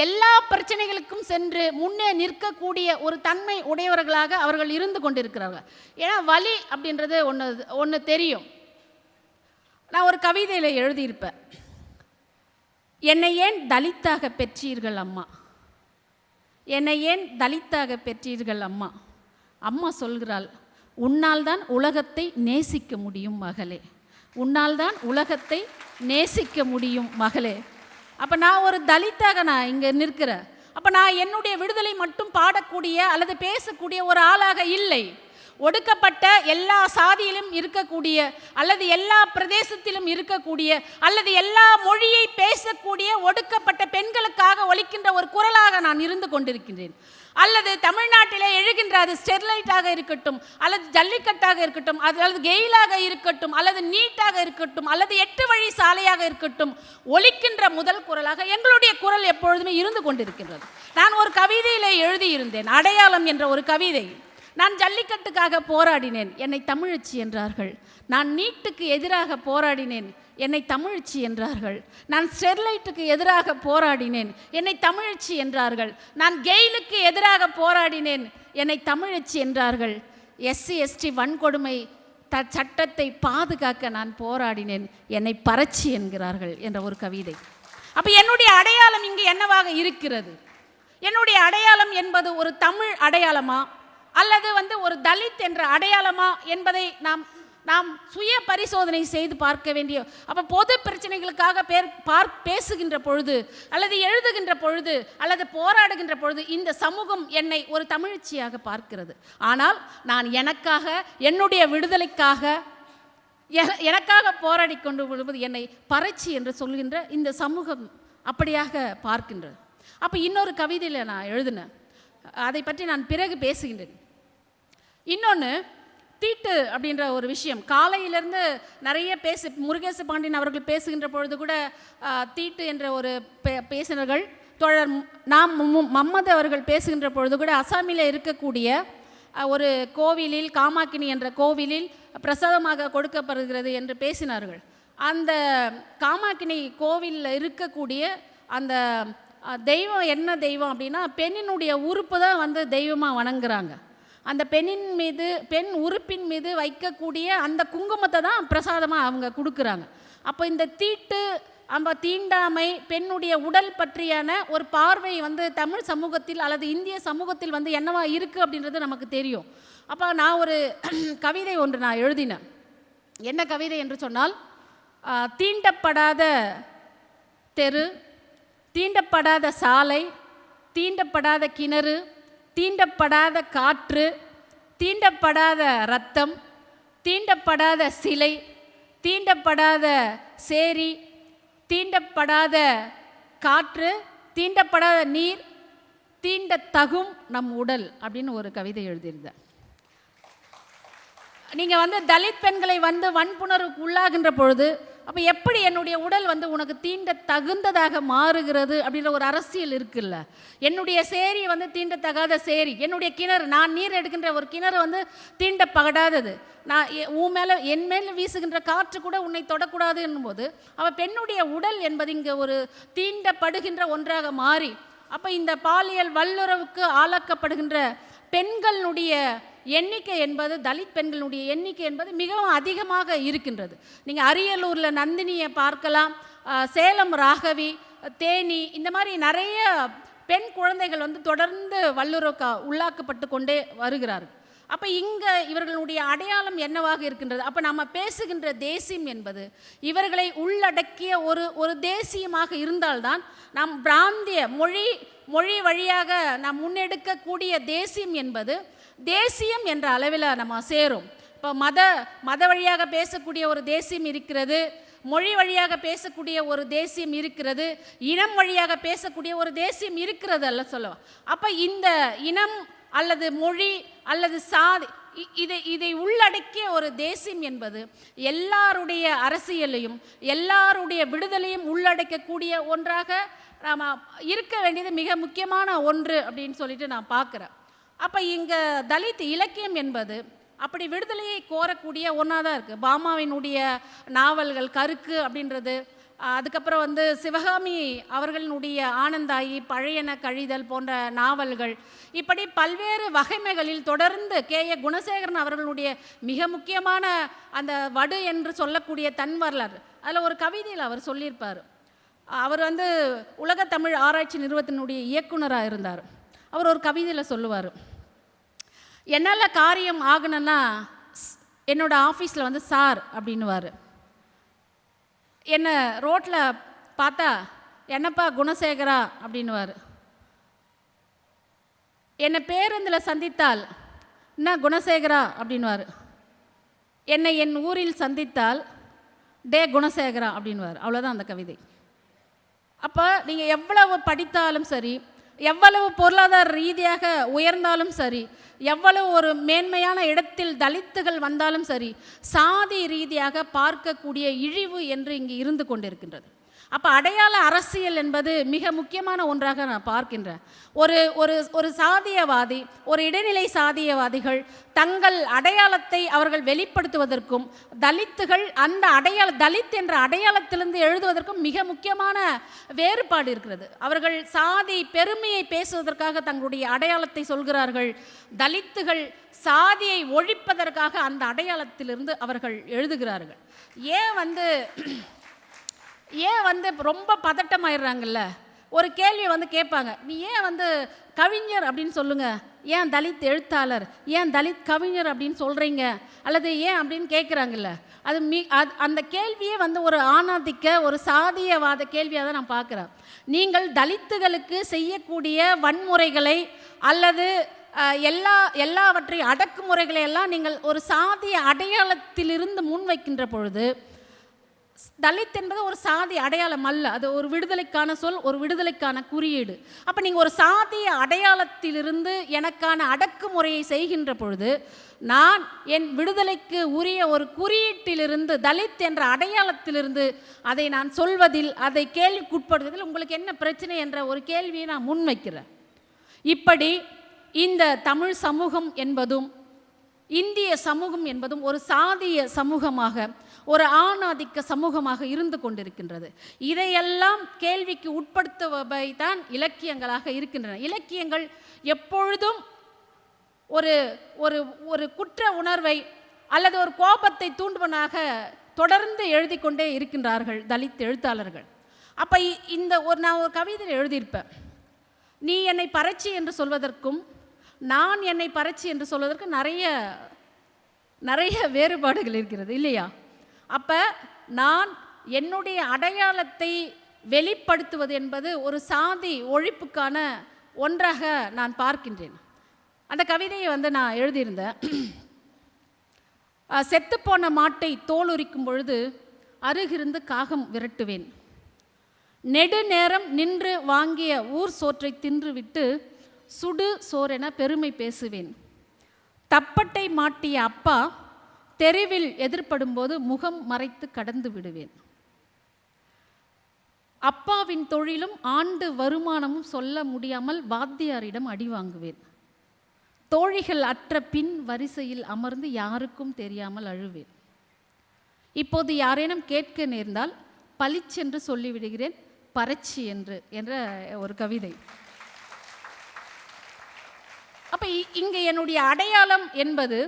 S1: எல்லா பிரச்சனைகளுக்கும் சென்று முன்னே நிற்கக்கூடிய ஒரு தன்மை உடையவர்களாக அவர்கள் இருந்து கொண்டிருக்கிறார்கள். ஏன்னா வலி அப்படின்றது ஒன்று தெரியும். நான் ஒரு கவிதையில் எழுதியிருப்பேன், என்னை ஏன் தலித்தாக பெற்றீர்கள் அம்மா, என்னை ஏன் தலித்தாக பெற்றீர்கள் அம்மா. அம்மா சொல்கிறாள், உன்னால் தான் உலகத்தை நேசிக்க முடியும் மகளே, உன்னால் தான் உலகத்தை நேசிக்க முடியும் மகளே. அப்போ நான் ஒரு தலித்தாக நான் இங்கே நிற்கிறேன். அப்போ நான் என்னுடைய விடுதலை மட்டும் பாடக்கூடிய அல்லது பேசக்கூடிய ஒரு ஆளாக இல்லை. ஒடுக்கப்பட்ட எல்லா சாதியிலும் இருக்கக்கூடிய, அல்லது எல்லா பிரதேசத்திலும் இருக்கக்கூடிய, அல்லது எல்லா மொழியை பேசக்கூடிய ஒடுக்கப்பட்ட பெண்களுக்காக ஒலிக்கின்ற ஒரு குரலாக நான் இருந்து கொண்டிருக்கின்றேன். அல்லது தமிழ்நாட்டிலே எழுகின்ற, அது ஸ்டெர்லைட்டாக இருக்கட்டும், அல்லது ஜல்லிக்கட்டாக இருக்கட்டும், அல்லது கெயிலாக இருக்கட்டும், அல்லது நீட்டாக இருக்கட்டும், அல்லது 8 வழி சாலையாக இருக்கட்டும், ஒலிக்கின்ற முதல் குரலாக எங்களுடைய குரல் எப்பொழுதுமே இருந்து கொண்டிருக்கின்றது. நான் ஒரு கவிதையிலே எழுதியிருந்தேன், அடையாளம் என்ற ஒரு கவிதை. நான் ஜல்லிக்கட்டுக்காக போராடினேன், என்னை தமிழச்சி என்றார்கள். நான் நீட்டுக்கு எதிராக போராடினேன், என்னை தமிழச்சி என்றார்கள். நான் ஸ்டெர்லைட்டுக்கு எதிராக போராடினேன், என்னை தமிழச்சி என்றார்கள். நான் கெயிலுக்கு எதிராக போராடினேன், என்னை தமிழச்சி என்றார்கள். SC ST வன்கொடுமை சட்டத்தை பாதுகாக்க நான் போராடினேன், என்னை பறச்சி என்கிறார்கள் என்ற ஒரு கவிதை. அப்போ என்னுடைய அடையாளம் இங்கு என்னவாக இருக்கிறது? என்னுடைய அடையாளம் என்பது ஒரு தமிழ் அடையாளமா அல்லது ஒரு தலித் என்ற அடையாளமா என்பதை நாம் சுய பரிசோதனை செய்து பார்க்க வேண்டிய. அப்போ பொது பிரச்சனைகளுக்காக பேசுகின்ற பொழுது, அல்லது எழுதுகின்ற பொழுது, அல்லது போராடுகின்ற பொழுது இந்த சமூகம் என்னை ஒரு தமிழச்சியாக பார்க்கிறது. ஆனால் நான் எனக்காக, என்னுடைய விடுதலைக்காக, எனக்காக போராடி கொண்டு விடுவது என்னை பறச்சி என்று சொல்கின்ற இந்த சமூகம் அப்படியாக பார்க்கின்றது. அப்போ இன்னொரு கவிதையில் நான் எழுதினேன், அதை பற்றி நான் பிறகு பேசுகின்றேன். இன்னொன்று, தீட்டு அப்படின்ற ஒரு விஷயம் காலையிலேருந்து நிறைய முருகேச பாண்டியன் அவர்கள் பேசுகின்ற பொழுது கூட தீட்டு என்ற ஒரு பேசினர்கள், தோழர் முகமது அவர்கள் பேசுகின்ற பொழுது கூட அசாமில் இருக்கக்கூடிய ஒரு கோவிலில், காமாக்கினி என்ற கோவிலில் பிரசாதமாக கொடுக்கப்படுகிறது என்று பேசினார்கள். அந்த காமாக்கினி கோவிலில் இருக்கக்கூடிய அந்த தெய்வம் என்ன தெய்வம் அப்படின்னா, பெண்ணினுடைய உறுப்பு தான் தெய்வமாக வணங்குறாங்க. அந்த பெண்ணின் மீது, பெண் உறுப்பின் மீது வைக்கக்கூடிய அந்த குங்குமத்தை தான் பிரசாதமாக அவங்க கொடுக்குறாங்க. அப்போ இந்த தீட்டு, தீண்டாமை, பெண்ணுடைய உடல் பற்றியான ஒரு பார்வை தமிழ் சமூகத்தில் அல்லது இந்திய சமூகத்தில் என்னவா இருக்குது அப்படின்றது நமக்கு தெரியும். அப்போ நான் ஒரு கவிதை ஒன்று நான் எழுதினேன். என்ன கவிதை என்று சொன்னால், தீண்டப்படாத தெரு, தீண்டப்படாத சாலை, தீண்டப்படாத கிணறு, தீண்டப்படாத காற்று, தீண்டப்படாத இரத்தம், தீண்டப்படாத சிலை, தீண்டப்படாத சேரி, தீண்டப்படாத காற்று, தீண்டப்படாத நீர், தீண்டத்தகும் நம் உடல் அப்படின்னு ஒரு கவிதை எழுதியிருந்தேன். நீங்கள் வந்து தலித் பெண்களை வந்து வன்புணர்வுக்கு உள்ளாகின்ற பொழுது அப்போ எப்படி என்னுடைய உடல் வந்து உனக்கு தீண்ட தகுந்ததாக மாறுகிறது அப்படின்ற ஒரு அரசியல் இருக்குல்ல. என்னுடைய சேரி வந்து தீண்டத்தகாத சேரி, என்னுடைய கிணறு, நான் நீர் எடுக்கின்ற ஒரு கிணறு வந்து தீண்டப்படாதது, நான் உன் மேலே என் மேலே வீசுகின்ற காற்று கூட உன்னை தொடக்கூடாது என்னும்போது அவள் பெண்ணுடைய உடல் என்பது இங்கே ஒரு தீண்டப்படுகின்ற ஒன்றாக மாறி, அப்போ இந்த பாலியல் வல்லுறவுக்கு ஆளாக்கப்படுகின்ற பெண்களுடைய எண்ணிக்கை என்பது, தலித் பெண்களுடைய எண்ணிக்கை என்பது மிகவும் அதிகமாக இருக்கின்றது. நீங்கள் அரியலூரில் நந்தினியை பார்க்கலாம், சேலம் ராகவி, தேனி, இந்த மாதிரி நிறைய பெண் குழந்தைகள் வந்து தொடர்ந்து வல்லுறவுக்கு உள்ளாக்கப்பட்டு கொண்டே வருகிறார்கள். அப்போ இங்கே இவர்களுடைய அடையாளம் என்னவாக இருக்கின்றது? அப்போ நம்ம பேசுகின்ற தேசியம் என்பது இவர்களை உள்ளடக்கிய ஒரு தேசியமாக இருந்தால்தான் நாம் பிராந்திய மொழி வழியாக நாம் முன்னெடுக்கக்கூடிய தேசியம் என்பது தேசியம் என்ற அளவில் நம்ம சேரும். இப்போ மத வழியாக பேசக்கூடிய ஒரு தேசியம் இருக்கிறது, மொழி வழியாக பேசக்கூடிய ஒரு தேசியம் இருக்கிறது, இனம் வழியாக பேசக்கூடிய ஒரு தேசியம் இருக்கிறது அல்ல சொல்லுவோம். அப்போ இந்த இனம் அல்லது மொழி அல்லது சாதி இதை உள்ளடக்கிய ஒரு தேசியம் என்பது எல்லாருடைய அரசியலையும் எல்லாருடைய விடுதலையும் உள்ளடக்கக்கூடிய ஒன்றாக நாம் இருக்க வேண்டியது மிக முக்கியமான ஒன்று அப்படின்னு சொல்லிட்டு நான் பார்க்குறேன். அப்போ இங்கே தலித் இலக்கியம் என்பது அப்படி விடுதலையை கோரக்கூடிய ஒன்றா தான் இருக்குது. பாமாவினுடைய நாவல்கள் கருக்கு அப்படின்றது, அதுக்கப்புறம் வந்து சிவகாமி அவர்களினுடைய ஆனந்தாயி, பழையன கழிதல் போன்ற நாவல்கள், இப்படி பல்வேறு வகைமைகளில் தொடர்ந்து K.A. குணசேகரன் அவர்களுடைய மிக முக்கியமான அந்த வடு என்று சொல்லக்கூடிய தன் வரலாறு, அதில் ஒரு கவிதையில் அவர் சொல்லியிருப்பார். அவர் வந்து உலக தமிழ் ஆராய்ச்சி நிறுவனத்தினுடைய இயக்குனராக இருந்தார். அவர் ஒரு கவிதையில் சொல்லுவார், என்னால் காரியம் ஆகணுன்னா என்னோட ஆஃபீஸில் வந்து சார் அப்படின்னுவார். என்னை ரோட்டில் பார்த்தா என்னப்பா குணசேகரா அப்படின்னுவார். என்னை பேருந்தில் சந்தித்தால் என்ன குணசேகரா அப்படின்வார். என்னை என் ஊரில் சந்தித்தால் டே குணசேகரா அப்படின்வார். அவ்வளோதான் அந்த கவிதை. அப்போ நீங்கள் எவ்வளவு படித்தாலும் சரி, எவ்வளவு பொருளாதார ரீதியாக உயர்ந்தாலும் சரி, எவ்வளவு ஒரு மேன்மையான இடத்தில் தலித்துகள் வந்தாலும் சரி, சாதி ரீதியாக பார்க்கக்கூடிய இழிவு என்று இங்கு இருந்து கொண்டிருக்கின்றது. அப்போ அடையாள அரசியல் என்பது மிக முக்கியமான ஒன்றாக நான் பார்க்கின்றேன். ஒரு ஒரு ஒரு சாதியவாதி, ஒரு இடைநிலை சாதியவாதிகள் தங்கள் அடையாளத்தை அவர்கள் வெளிப்படுத்துவதற்கும், தலித்துகள் அந்த தலித் என்ற அடையாளத்திலிருந்து எழுதுவதற்கும் மிக முக்கியமான வேறுபாடு இருக்கிறது. அவர்கள் சாதி பெருமையை பேசுவதற்காக தங்களுடைய அடையாளத்தை சொல்கிறார்கள். தலித்துகள் சாதியை ஒழிப்பதற்காக அந்த அடையாளத்திலிருந்து அவர்கள் எழுதுகிறார்கள். ஏன் வந்து ரொம்ப பதட்டமாயிடுறாங்கல்ல. ஒரு கேள்வி வந்து கேட்பாங்க, நீ ஏன் வந்து கவிஞர் அப்படின்னு சொல்லுங்க, ஏன் தலித் எழுத்தாளர், ஏன் தலித் கவிஞர் அப்படின்னு சொல்கிறீங்க, அல்லது ஏன் அப்படின்னு கேட்குறாங்கல்ல. அந்த கேள்வியே வந்து ஒரு ஆணாதிக்க ஒரு சாதியவாத கேள்வியாக தான் நான் பார்க்குறேன். நீங்கள் தலித்துகளுக்கு செய்யக்கூடிய வன்முறைகளை அல்லது எல்லாவற்றையும் அடக்குமுறைகளை எல்லாம் நீங்கள் ஒரு சாதிய அடையாளத்திலிருந்து முன்வைக்கின்ற பொழுது, தலித் என்பது ஒரு சாதி அடையாளம் அல்ல, அது ஒரு விடுதலைக்கான சொல், ஒரு விடுதலைக்கான குறியீடு. அப்போ நீங்கள் ஒரு சாதிய அடையாளத்திலிருந்து எனக்கான அடக்குமுறையை செய்கின்ற பொழுது, நான் என் விடுதலைக்கு உரிய ஒரு குறியீட்டிலிருந்து, தலித் என்ற அடையாளத்திலிருந்து அதை நான் சொல்வதில், அதை கேள்விக்குட்படுவதில் உங்களுக்கு என்ன பிரச்சனை என்ற ஒரு கேள்வியை நான் முன்வைக்கிறேன். இப்படி இந்த தமிழ் சமூகம் என்பதும் இந்திய சமூகம் என்பதும் ஒரு சாதிய சமூகமாக, ஒரு ஆணாதிக்க சமூகமாக இருந்து கொண்டிருக்கின்றது. இதையெல்லாம் கேள்விக்கு உட்படுத்துபவை தான் இலக்கியங்களாக இருக்கின்றன. இலக்கியங்கள் எப்பொழுதும் ஒரு ஒரு ஒரு குற்ற உணர்வை அல்லது ஒரு கோபத்தை தூண்டுவனாக தொடர்ந்து எழுதி கொண்டே இருக்கின்றார்கள் தலித் எழுத்தாளர்கள். அப்போ நான் ஒரு கவிதையில் எழுதியிருப்பேன், நீ என்னை பரட்சி என்று சொல்வதற்கும் நான் என்னை பறைச்சி என்று சொல்வதற்கு நிறைய வேறுபாடுகள் இருக்கிறது இல்லையா? அப்போ நான் என்னுடைய அடையாளத்தை வெளிப்படுத்துவது என்பது ஒரு சாதி ஒழிப்புக்கான ஒன்றாக நான் பார்க்கின்றேன். அந்த கவிதையை நான் எழுதியிருந்தேன். செத்துப்போன மாட்டை தோல் உரிக்கும் பொழுது அருகிருந்து காகம் விரட்டுவேன். நெடுநேரம் நின்று வாங்கிய ஊர் சோற்றை தின்றுவிட்டு சுடு சோரென பெருமை பேசுவேன். தப்பட்டை மாட்டிய அப்பா தெருவில் எதிர்படும்போது முகம் மறைத்து கடந்து விடுவேன். அப்பாவின் தொழிலும் ஆண்டு வருமானமும் சொல்ல முடியாமல் வாத்தியாரிடம் அடி வாங்குவேன். தோழிகள் அற்ற பின் வரிசையில் அமர்ந்து யாருக்கும் தெரியாமல் அழுவேன். இப்போது யாரேனும் கேட்க நேர்ந்தால் பளிச்சென்று சொல்லிவிடுகிறேன், பறைச்சி என்ற ஒரு கவிதை. அப்போ இங்கே என்னுடைய அடையாளம் என்பது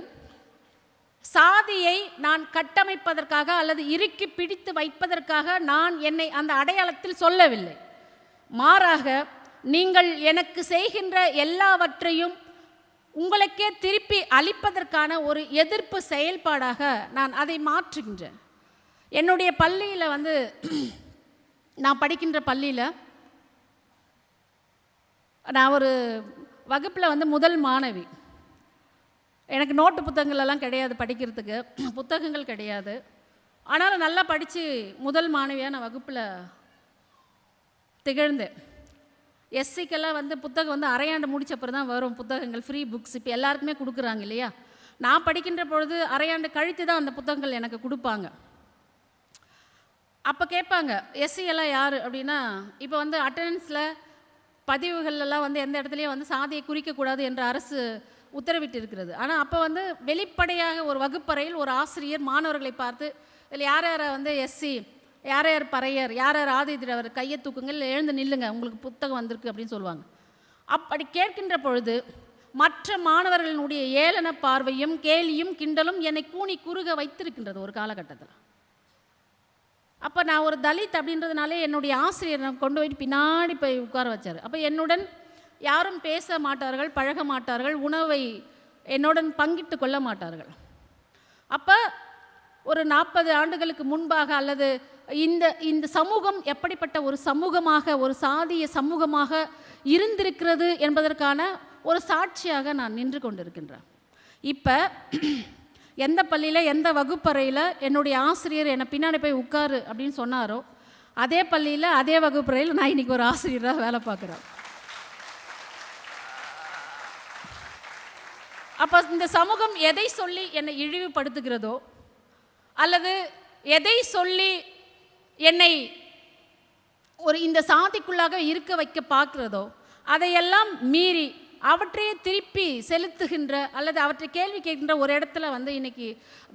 S1: சாதியை நான் கட்டமைப்பதற்காக அல்லது இறுக்கி பிடித்து வைப்பதற்காக நான் என்னை அந்த அடையாளத்தில் சொல்லவில்லை. மாறாக நீங்கள் எனக்கு செய்கின்ற எல்லாவற்றையும் உங்களுக்கே திருப்பி அளிப்பதற்கான ஒரு எதிர்ப்பு செயல்பாடாக நான் அதை மாற்றுகின்றேன். என்னுடைய பள்ளியில் நான் படிக்கின்ற பள்ளியில் நான் ஒரு வகுப்பில் முதல் மாணவி. எனக்கு நோட்டு புத்தகங்களெல்லாம் கிடையாது, படிக்கிறதுக்கு புத்தகங்கள் கிடையாது. ஆனாலும் நல்லா படித்து முதல் மாணவியாக நான் வகுப்பில் திகழ்ந்தேன். எஸ்சிக்கெல்லாம் புத்தகம் அரையாண்டு முடிச்சப்பறம் தான் வரும் புத்தகங்கள், ஃப்ரீ புக்ஸ். இப்போ எல்லாருக்குமே கொடுக்குறாங்க இல்லையா? நான் படிக்கின்ற பொழுது அரையாண்டு கழித்து தான் அந்த புத்தகங்கள் எனக்கு கொடுப்பாங்க. அப்போ கேட்பாங்க, எஸ்சி எல்லாம் யார் அப்படின்னா, இப்போ அட்டெண்டன்ஸில் பதிவுகள்லாம் எந்த இடத்துலையும் சாதியை குறிக்கக்கூடாது என்ற அரசு உத்தரவிட்டு இருக்கிறது. ஆனால் அப்போ வெளிப்படையாக ஒரு வகுப்பறையில் ஒரு ஆசிரியர் மாணவர்களை பார்த்து, இதில் யார் யாரை எஸ்சி, யார் யார் பறையர், யார் யார் ஆதிதிரவர், கையை தூக்குங்க, இல்லை எழுந்து நில்லுங்க, உங்களுக்கு புத்தகம் வந்திருக்கு அப்படின்னு சொல்லுவாங்க. அப்படி கேட்கின்ற பொழுது மற்ற மாணவர்களுடைய ஏளன பார்வையும் கேலியும் கிண்டலும் என்னை கூனி குறுக வைத்திருக்கின்றது ஒரு காலகட்டத்தில். அப்போ நான் ஒரு தலித் அப்படின்றதுனாலே என்னுடைய ஆசிரியர் கொண்டு போயிட்டு பின்னாடி போய் உட்கார வச்சார். அப்போ என்னுடன் யாரும் பேச மாட்டார்கள், பழக மாட்டார்கள், உணவை என்னுடன் பங்கிட்டு கொள்ள மாட்டார்கள். அப்போ ஒரு 40 ஆண்டுகளுக்கு முன்பாக அல்லது இந்த சமூகம் எப்படிப்பட்ட ஒரு சமூகமாக, ஒரு சாதிய சமூகமாக இருந்திருக்கிறது என்பதற்கான ஒரு சாட்சியாக நான் நின்று கொண்டிருக்கின்றேன். இப்போ எந்த பள்ளியில் எந்த வகுப்பறையில் என்னுடைய ஆசிரியர் என்னை பின்னாடி போய் உட்காரு அப்படின்னு சொன்னாரோ, அதே பள்ளியில் அதே வகுப்பறையில் நான் இன்றைக்கி ஒரு ஆசிரியராக வேலை பார்க்குறேன். அப்போ இந்த சமூகம் எதை சொல்லி என்னை இழிவுபடுத்துகிறதோ அல்லது எதை சொல்லி என்னை ஒரு இந்த சாதிக்குள்ளாக இருக்க வைக்க பார்க்கிறதோ அதையெல்லாம் மீறி அவற்றையே திருப்பி செலுத்துகின்ற அல்லது அவற்றை கேள்வி கேட்கின்ற ஒரு இடத்துல இன்னைக்கு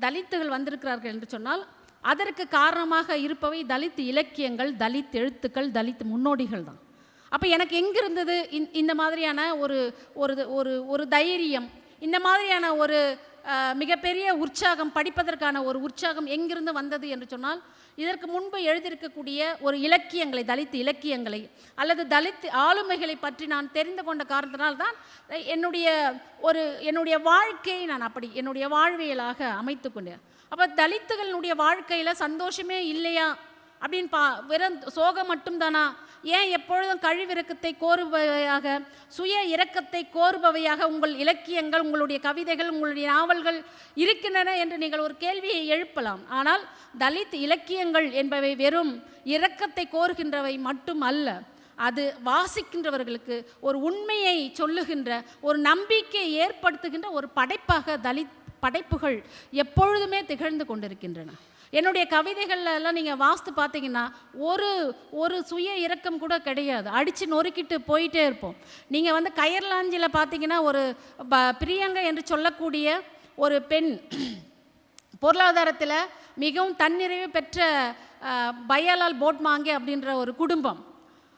S1: தலித்துகள் வந்திருக்கிறார்கள் என்று சொன்னால் அதற்கு காரணமாக இருப்பவை தலித் இலக்கியங்கள், தலித் எழுத்துக்கள், தலித் முன்னோடிகள் தான். அப்போ எனக்கு எங்கிருந்தது இந்த மாதிரியான ஒரு தைரியம், இந்த மாதிரியான ஒரு மிகப்பெரிய உற்சாகம், படிப்பதற்கான ஒரு உற்சாகம் எங்கிருந்து வந்தது என்று சொன்னால், இதற்கு முன்பு எழுதியிருக்கக்கூடிய ஒரு இலக்கியங்களை, தலித் இலக்கியங்களை அல்லது தலித் ஆளுமைகளை பற்றி நான் தெரிந்து கொண்ட காரணத்தினால்தான் என்னுடைய வாழ்க்கையை நான் அப்படி என்னுடைய வாழ்வியலாக அமைத்து கொண்டேன். அப்போ தலித்துகளினுடைய வாழ்க்கையில் சந்தோஷமே இல்லையா அப்படின்னு வெறும் சோகம் மட்டும்தானா? ஏன் எப்பொழுதும் கழிவிறக்கத்தை கோருபவையாக, சுய இரக்கத்தை கோருபவையாக உங்கள் இலக்கியங்கள், உங்களுடைய கவிதைகள், உங்களுடைய நாவல்கள் இருக்கின்றன என்று நீங்கள் ஒரு கேள்வியை எழுப்பலாம். ஆனால் தலித் இலக்கியங்கள் என்பவை வெறும் இரக்கத்தை கோருகின்றவை மட்டும் அல்ல. அது வாசிக்கின்றவர்களுக்கு ஒரு உண்மையை சொல்லுகின்ற, ஒரு நம்பிக்கையை ஏற்படுத்துகின்ற ஒரு படைப்பாக தலித் படைப்புகள் எப்பொழுதுமே திகழ்ந்து கொண்டிருக்கின்றன. என்னுடைய கவிதைகள்லாம் நீங்கள் வாசித்து பார்த்தீங்கன்னா ஒரு சுய இரக்கம் கூட கிடையாது. அடித்து நொறுக்கிட்டு போயிட்டே இருப்போம். நீங்கள் கயர்லாஞ்சில் பார்த்தீங்கன்னா ஒரு பிரியங்கா என்று சொல்லக்கூடிய ஒரு பெண், பொருளாதாரத்தில் மிகவும் தன்னிறைவு பெற்ற பயலால் போட்மாங்கே அப்படின்ற ஒரு குடும்பம்.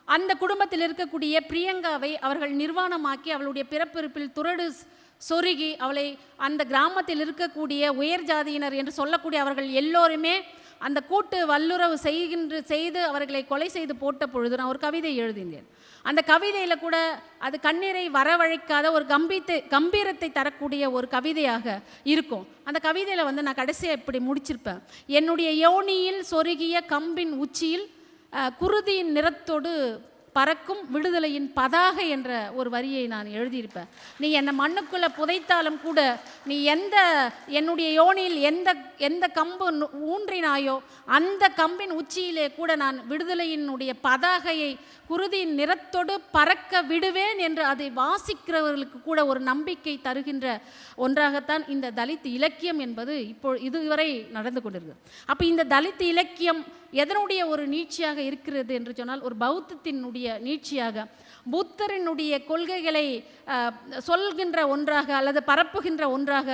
S1: அந்த குடும்பத்தில் இருக்கக்கூடிய பிரியங்காவை அவர்கள் நிர்வாணமாக்கி அவளுடைய பிறப்பிறப்பில் துறடு சொருகி அவளை அந்த கிராமத்தில் இருக்கக்கூடிய உயர் ஜாதியினர் என்று சொல்லக்கூடிய அவர்கள் எல்லோருமே அந்த கூட்டு வல்லுறவு செய்து அவர்களை கொலை செய்து போட்ட பொழுது நான் ஒரு கவிதை எழுதினேன். அந்த கவிதையில் கூட அது கண்ணீரை வரவழைக்காத ஒரு கம்பீரத்தை தரக்கூடிய ஒரு கவிதையாக இருக்கும். அந்த கவிதையில் வந்து நான் கடைசியாக இப்படி முடிச்சிருப்பேன். என்னுடைய யோனியில் சொருகிய கம்பின் உச்சியில் குருதியின் நிறத்தோடு பறக்கும் விடுதலையின் பதாகை என்ற ஒரு வரியை நான் எழுதியிருப்பேன். நீ என்னை மண்ணுக்குள்ளே புதைத்தாலும் கூட நீ என்னுடைய யோனியில் எந்த கம்பு ஊன்றினாயோ அந்த கம்பின் உச்சியிலே கூட நான் விடுதலையினுடைய பதாகையை குருதியின் நிறத்தோடு பறக்க விடுவேன் என்று அதை வாசிக்கிறவர்களுக்கு கூட ஒரு நம்பிக்கை தருகின்ற ஒன்றாகத்தான் இந்த தலித் இலக்கியம் என்பது இதுவரை நடந்து கொண்டிருக்கு. அப்போ இந்த தலித் இலக்கியம் எதனுடைய ஒரு நீட்சியாக இருக்கிறது என்று சொன்னால் ஒரு பௌத்தத்தினுடைய நீட்சியாக, புத்தரினுடைய கொள்கைகளை சொல்கின்ற ஒன்றாக அல்லது பரப்புகின்ற ஒன்றாக,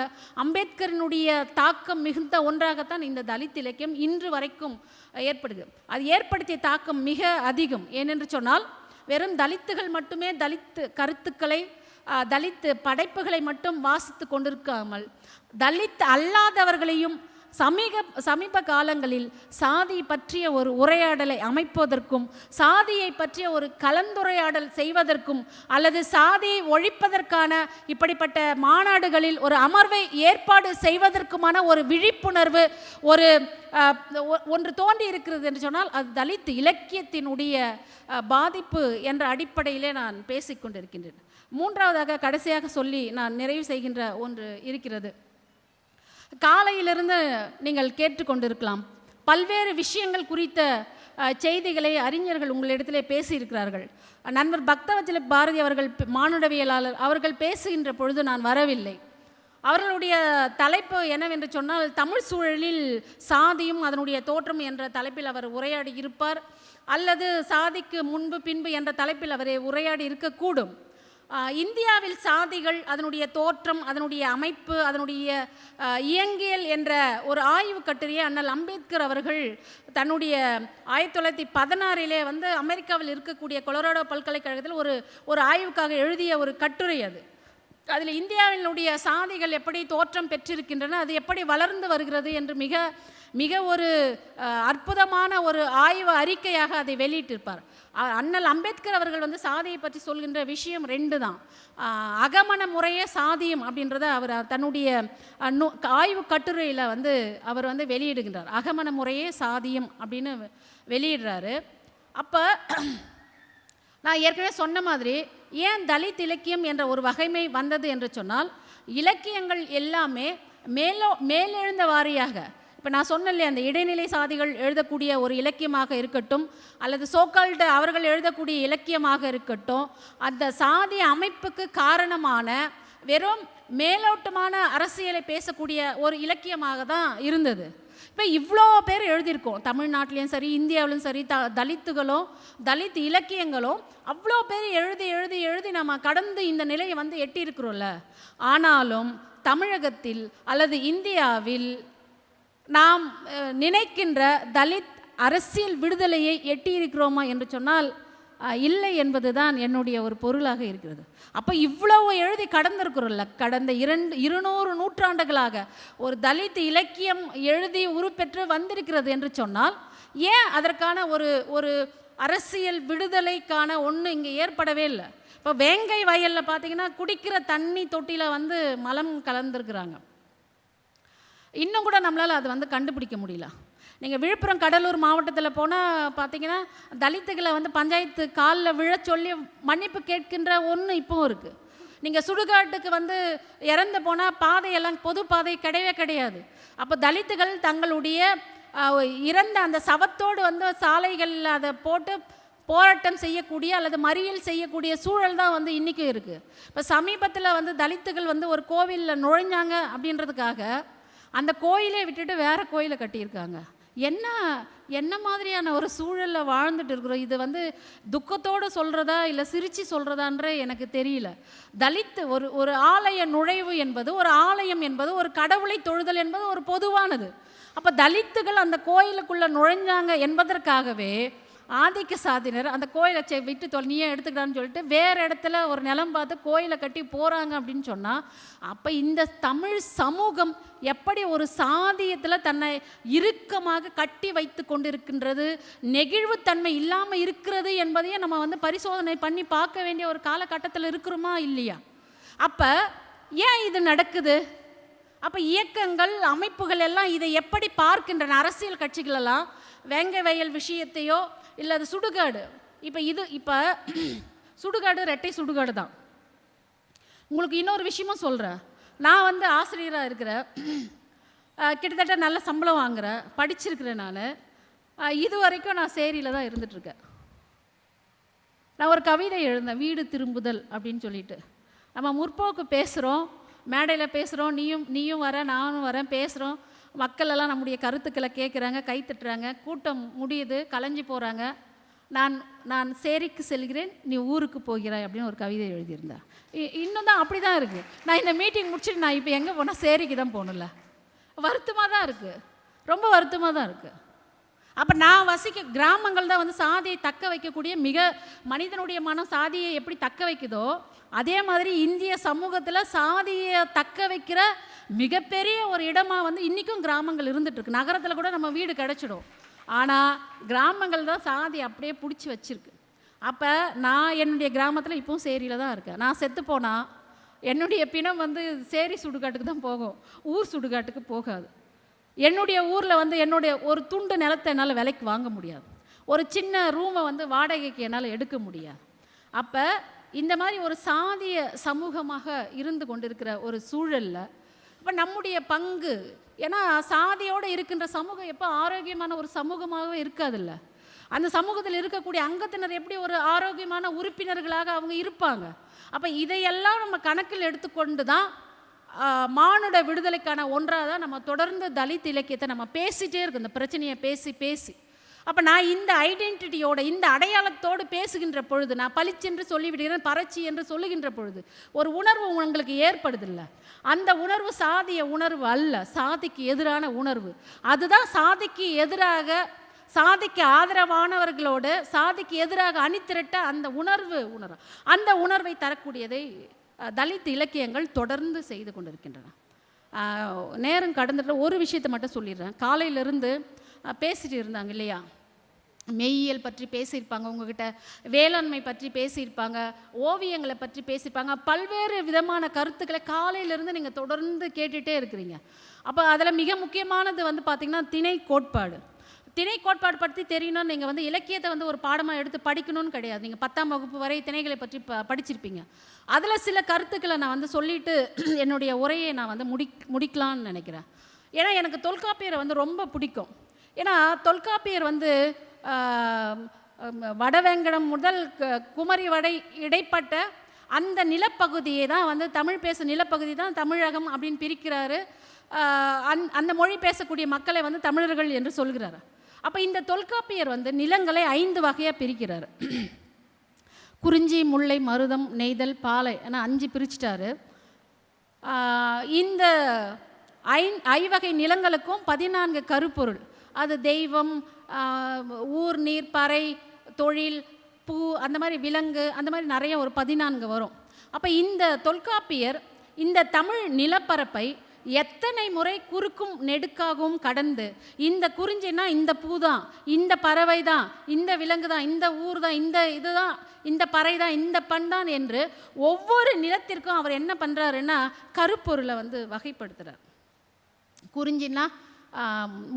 S1: அம்பேத்கரினுடைய தாக்கம் மிகுந்த ஒன்றாகத்தான் இந்த தலித் இலக்கியம் இன்று வரைக்கும் ஏற்படுகிறது. அது ஏற்படுத்திய தாக்கம் மிக அதிகம். ஏனென்று சொன்னால் வெறும் தலித்துகள் மட்டுமே தலித் கருத்துக்களை தலித் படைப்புகளை மட்டும் வாசித்து கொண்டிருக்காமல் தலித் அல்லாதவர்களையும் சமீப காலங்களில் சாதி பற்றிய ஒரு உரையாடலை அமைப்பதற்கும், சாதியை பற்றிய ஒரு கலந்துரையாடல் செய்வதற்கும், அல்லது சாதியை ஒழிப்பதற்கான இப்படிப்பட்ட மாநாடுகளில் ஒரு அமர்வை ஏற்பாடு செய்வதற்குமான ஒரு விழிப்புணர்வு ஒன்று தோன்றி இருக்கிறது என்று சொன்னால் அது தலித் இலக்கியத்தினுடைய பாதிப்பு என்ற அடிப்படையிலே நான் பேசிக்கொண்டிருக்கின்றேன். மூன்றாவதாக கடைசியாக சொல்லி நான் நிறைவு செய்கின்ற ஒன்று இருக்கிறது. காலையிலிருந்து நீங்கள் கேட்டுக்கொண்டிருக்கலாம். பல்வேறு விஷயங்கள் குறித்த செய்திகளை அறிஞர்கள் உங்களிடத்திலே பேசியிருக்கிறார்கள். நண்பர் பக்தவச்சல பாரதி அவர்கள் மானுடவியலாளர் அவர்கள் பேசுகின்ற பொழுது நான் வரவில்லை. அவர்களுடைய தலைப்பு என்னவென்று சொன்னால் தமிழ் சூழலில் சாதியும் அதனுடைய தோற்றம் என்ற தலைப்பில் அவர் உரையாடி இருப்பார், அல்லது சாதிக்கு முன்பு பின்பு என்ற தலைப்பில் அவரை உரையாடி இருக்கக்கூடும். இந்தியாவில் சாதிகள், அதனுடைய தோற்றம், அதனுடைய அமைப்பு, அதனுடைய இயங்கியல் என்ற ஒரு ஆய்வு கட்டுரையை அண்ணல் அம்பேத்கர் அவர்கள் தன்னுடைய 1916 வந்து அமெரிக்காவில் இருக்கக்கூடிய கொலராடோ பல்கலைக்கழகத்தில் ஒரு ஆய்வுக்காக எழுதிய ஒரு கட்டுரை அது. அதில் இந்தியாவினுடைய சாதிகள் எப்படி தோற்றம் பெற்றிருக்கின்றன, அது எப்படி வளர்ந்து வருகிறது என்று மிக ஒரு அற்புதமான ஒரு ஆய்வு அறிக்கையாக அதை வெளியிட்டிருப்பார். அண்ணல் அம்பேத்கர் அவர்கள் வந்து சாதியை பற்றி சொல்கின்ற விஷயம் 2 தான். அகமன முறையே சாதியம் அப்படின்றத அவர் தன்னுடைய ஆய்வு கட்டுரையில் வந்து அவர் வந்து வெளியிடுகின்றார். அகமன முறையே சாதியம் அப்படின்னு வெளியிடுறாரு. அப்போ நான் ஏற்கனவே சொன்ன மாதிரி ஏன் தலித் இலக்கியம் என்ற ஒரு வகைமை வந்தது என்று சொன்னால், இலக்கியங்கள் எல்லாமே மேலெழுந்த வாரியாக, இப்போ நான் சொன்னேன் அந்த இடைநிலை சாதிகள் எழுதக்கூடிய ஒரு இலக்கியமாக இருக்கட்டும், அல்லது சோக்கால்டு அவர்கள் எழுதக்கூடிய இலக்கியமாக இருக்கட்டும், அந்த சாதி அமைப்புக்கு காரணமான வெறும் மேலோட்டமான அரசியலை பேசக்கூடிய ஒரு இலக்கியமாக தான் இருந்தது. இப்போ இவ்வளோ பேர் எழுதியிருக்கோம், தமிழ்நாட்டிலையும் சரி இந்தியாவிலும் சரி, தலித்துகளும் தலித் இலக்கியங்களும் அவ்வளோ பேர் எழுதி எழுதி எழுதி நம்ம கடந்து இந்த நிலையை வந்து எட்டியிருக்கிறோம்ல. ஆனாலும் தமிழகத்தில் அல்லது இந்தியாவில் நாம் நினைக்கின்ற தலித் அரசியல் விடுதலையை எட்டியிருக்கிறோமா என்று சொன்னால் இல்லை என்பது தான் என்னுடைய ஒரு பொருளாக இருக்கிறது. அப்போ இவ்வளவு எழுதி கடந்திருக்கிறோம்ல, கடந்த 200 நூற்றாண்டுகளாக ஒரு தலித் இலக்கியம் எழுதி உருப்பெற்று வந்திருக்கிறது என்று சொன்னால் ஏன் அதற்கான ஒரு அரசியல் விடுதலைக்கான ஒன்று இங்கே ஏற்படவே இல்லை. இப்போ வேங்கை வயலில் பார்த்தீங்கன்னா குடிக்கிற தண்ணி தொட்டியில் வந்து மலம் கலந்துருக்குறாங்க. இன்னும் கூட நம்மளால் அது வந்து கண்டுபிடிக்க முடியல. நீங்கள் விழுப்புரம் கடலூர் மாவட்டத்தில் போனால் பார்த்தீங்கன்னா தலித்துகளை வந்து பஞ்சாயத்து காலில் விழ சொல்லி மன்னிப்பு கேட்கின்ற ஒன்று இப்போவும் இருக்குது. நீங்கள் சுடுகாட்டுக்கு வந்து இறந்து போனால் பாதையெல்லாம் பொது பாதை கிடையவே கிடையாது. அப்போ தலித்துகள் தங்களுடைய இறந்த அந்த சவத்தோடு வந்து சாலைகளில் அதை போட்டு போராட்டம் செய்யக்கூடிய அல்லது மறியல் செய்யக்கூடிய சூழல் தான் வந்து இன்றைக்கும் இருக்குது. இப்போ சமீபத்தில் வந்து தலித்துகள் வந்து ஒரு கோவிலில் நுழைஞ்சாங்க அப்படின்றதுக்காக அந்த கோயிலை விட்டுட்டு வேறு கோயிலை கட்டியிருக்காங்க. என்ன மாதிரியான ஒரு சூழலில் வாழ்ந்துட்டு இருக்கிறோம். இது வந்து துக்கத்தோடு சொல்கிறதா இல்லை சிரித்து சொல்கிறதான்ற எனக்கு தெரியல. தலித் ஒரு ஆலய நுழைவு என்பது, ஒரு ஆலயம் என்பது, ஒரு கடவுளை தொழுதல் என்பது ஒரு பொதுவானது. அப்போ தலித்துகள் அந்த கோயிலுக்குள்ளே நுழைஞ்சாங்க என்பதற்காகவே ஆதிக்க சாதியினர் அந்த கோயிலை விட்டு நீயே எடுத்துக்கிட்டான்னு சொல்லிட்டு வேறு இடத்துல ஒரு நிலம் பார்த்து கோயிலை கட்டி போகிறாங்க அப்படின்னு சொன்னால், அப்போ இந்த தமிழ் சமூகம் எப்படி ஒரு சாதியத்தில் தன்னை இறுக்கமாக கட்டி வைத்து கொண்டிருக்கின்றது, நெகிழ்வுத்தன்மை இல்லாமல் இருக்கிறது என்பதையே நம்ம வந்து பரிசோதனை பண்ணி பார்க்க வேண்டிய ஒரு காலகட்டத்தில் இருக்கிறோமா இல்லையா? அப்போ ஏன் இது நடக்குது? அப்போ இயக்கங்கள், அமைப்புகள் எல்லாம் இதை எப்படி பார்க்கின்றன? அரசியல் கட்சிகளெல்லாம் வேங்க வயல் விஷயத்தையோ இல்லை அது சுடுகாடு, இப்போ சுடுகாடு ரெட்டை சுடுகாடு தான். உங்களுக்கு இன்னொரு விஷயமும் சொல்கிறேன். நான் வந்து ஆசிரியராக இருக்கிறேன், கிட்டத்தட்ட நல்ல சம்பளம் வாங்குகிறேன், படிச்சிருக்கிறேன். நான் இது வரைக்கும் நான் சேரியில் தான் இருந்துகிட்ருக்கேன். நான் ஒரு கவிதை எழுந்தேன், வீடு திரும்புதல் அப்படின்னு சொல்லிட்டு. நம்ம முற்போக்கு பேசுகிறோம், மேடையில் பேசுகிறோம், நீயும் வர நானும் வரேன், பேசுகிறோம். மக்கள் எல்லாம் நம்முடைய கருத்துக்களை கேட்குறாங்க, கைத்தட்டுறாங்க, கூட்டம் முடியுது, கலைஞ்சி போகிறாங்க. நான் சேரிக்கு செல்கிறேன், நீ ஊருக்கு போகிறாய் அப்படின்னு ஒரு கவிதை எழுதியிருந்தேன். இன்னும் தான் அப்படி தான் இருக்குது. நான் இந்த மீட்டிங் முடிச்சுட்டு நான் இப்போ எங்கே போனால் சேரிக்கு தான் போகணும்ல. வருத்தமாக தான் இருக்குது, ரொம்ப வருத்தமாக தான் இருக்குது. அப்போ நான் வசிக்க கிராமங்கள் தான் வந்து சாதியை தக்க வைக்கக்கூடிய மனிதனுடைய மனம் சாதியை எப்படி தக்க வைக்குதோ அதே மாதிரி இந்திய சமூகத்தில் சாதியை தக்க வைக்கிற மிகப்பெரிய ஒரு இடமாக வந்து இன்றைக்கும் கிராமங்கள் இருந்துகிட்ருக்கு. நகரத்தில் கூட நம்ம வீடு கிடச்சிடும், ஆனால் கிராமங்கள் தான் சாதி அப்படியே பிடிச்சி வச்சுருக்கு. அப்போ நான் என்னுடைய கிராமத்தில் இப்போவும் சேரியில் தான் இருக்கேன். நான் செத்து போனால் என்னுடைய பிணம் வந்து சேரி சுடுகாட்டுக்கு தான் போகும், ஊர் சுடுகாட்டுக்கு போகாது. என்னுடைய ஊரில் வந்து என்னுடைய ஒரு துண்டு நிலத்தை என்னால் விலைக்கு வாங்க முடியாது, ஒரு சின்ன ரூமை வந்து வாடகைக்கு என்னால் எடுக்க முடியாது. அப்போ இந்த மாதிரி ஒரு சாதிய சமூகமாக இருந்து கொண்டிருக்கிற ஒரு சூழலில் இப்போ நம்முடைய பங்கு, ஏன்னா சாதியோடு இருக்கின்ற சமூகம் எப்போ ஆரோக்கியமான ஒரு சமூகமாகவே இருக்காதில்ல. அந்த சமூகத்தில் இருக்கக்கூடிய அங்கத்தினர் எப்படி ஒரு ஆரோக்கியமான உறுப்பினர்களாக அவங்க இருப்பாங்க. அப்போ இதையெல்லாம் நம்ம கணக்கில் எடுத்துக்கொண்டு தான் மானுட விடுதலைக்கான ஒன்றாக தான் நம்ம தொடர்ந்து தலித் இலக்கியத்தை நம்ம பேசிகிட்டே இருக்கோம், இந்த பிரச்சனையை பேசி. அப்போ நான் இந்த ஐடென்டிட்டியோட, இந்த அடையாளத்தோடு பேசுகின்ற பொழுது, நான் பளிச்சென்று சொல்லிவிடுகிறேன், பறச்சி என்று சொல்லுகின்ற பொழுது ஒரு உணர்வு உங்களுக்கு ஏற்படுதில்லை. அந்த உணர்வு சாதிய உணர்வு அல்ல, சாதிக்கு எதிரான உணர்வு. அதுதான் சாதிக்கு எதிராக, சாதிக்கு ஆதரவானவர்களோடு சாதிக்கு எதிராக அணிதிரட்ட அந்த அந்த உணர்வை தரக்கூடியதை தலித் இலக்கியங்கள் தொடர்ந்து செய்து கொண்டிருக்கின்றன. நேரம் கடந்துட்டு ஒரு விஷயத்தை மட்டும் சொல்லிடுறேன். காலையிலிருந்து பேசிட்டு இருந்தாங்க இல்லையா, மெய்யியல் பற்றி பேசியிருப்பாங்க, உங்ககிட்ட வேளாண்மை பற்றி பேசியிருப்பாங்க, ஓவியங்களை பற்றி பேசியிருப்பாங்க, பல்வேறு விதமான கருத்துக்களை காலையிலேருந்து நீங்கள் தொடர்ந்து கேட்டுகிட்டே இருக்கிறீங்க. அப்போ அதில் மிக முக்கியமானது வந்து பார்த்திங்கன்னா திணை கோட்பாடு பற்றி தெரியணும்னு நீங்கள் வந்து இலக்கியத்தை வந்து ஒரு பாடமாக எடுத்து படிக்கணும்னு கிடையாது. நீங்கள் 10ஆம் வகுப்பு வரை திணைகளை பற்றி படிச்சிருப்பீங்க. அதில் சில கருத்துக்களை நான் வந்து சொல்லிவிட்டு என்னுடைய உரையை நான் வந்து முடிக்கலான்னு நினைக்கிறேன். ஏன்னா எனக்கு தொல்காப்பியரை வந்து ரொம்ப பிடிக்கும். ஏன்னா தொல்காப்பியர் வந்து வடவேங்கடம் முதல் குமரி வடை இடைப்பட்ட அந்த நிலப்பகுதியை தான் வந்து தமிழ் பேசும் நிலப்பகுதி தான் தமிழகம் அப்படின்னு பிரிக்கிறாரு. அந்த மொழி பேசக்கூடிய மக்களை வந்து தமிழர்கள் என்று சொல்கிறார். அப்போ இந்த தொல்காப்பியர் வந்து நிலங்களை 5 வகையாக பிரிக்கிறார். குறிஞ்சி, முல்லை, மருதம், நெய்தல், பாலை ஏன்னா 5 பிரிச்சிட்டாரு. இந்த ஐவகை நிலங்களுக்கும் 14 கருப்பொருள், அது தெய்வம், ஊர், நீர், பறை, தொழில், பூ, அந்த மாதிரி விலங்கு, அந்த மாதிரி நிறைய ஒரு 14 வரும். அப்போ இந்த தொல்காப்பியர் இந்த தமிழ் நிலப்பரப்பை எத்தனை முறை குறுக்கும் நெடுக்காகவும் கடந்து, இந்த குறிஞ்சின்னா இந்த பூ தான், இந்த பறவை தான், இந்த விலங்கு தான், இந்த ஊர் தான், இந்த இதுதான், இந்த பறை தான், இந்த பண்தான் என்று ஒவ்வொரு நிலத்திற்கும் அவர் என்ன பண்ணுறாருன்னா கருப்பொருளை வந்து வகைப்படுத்துகிறார். குறிஞ்சின்னா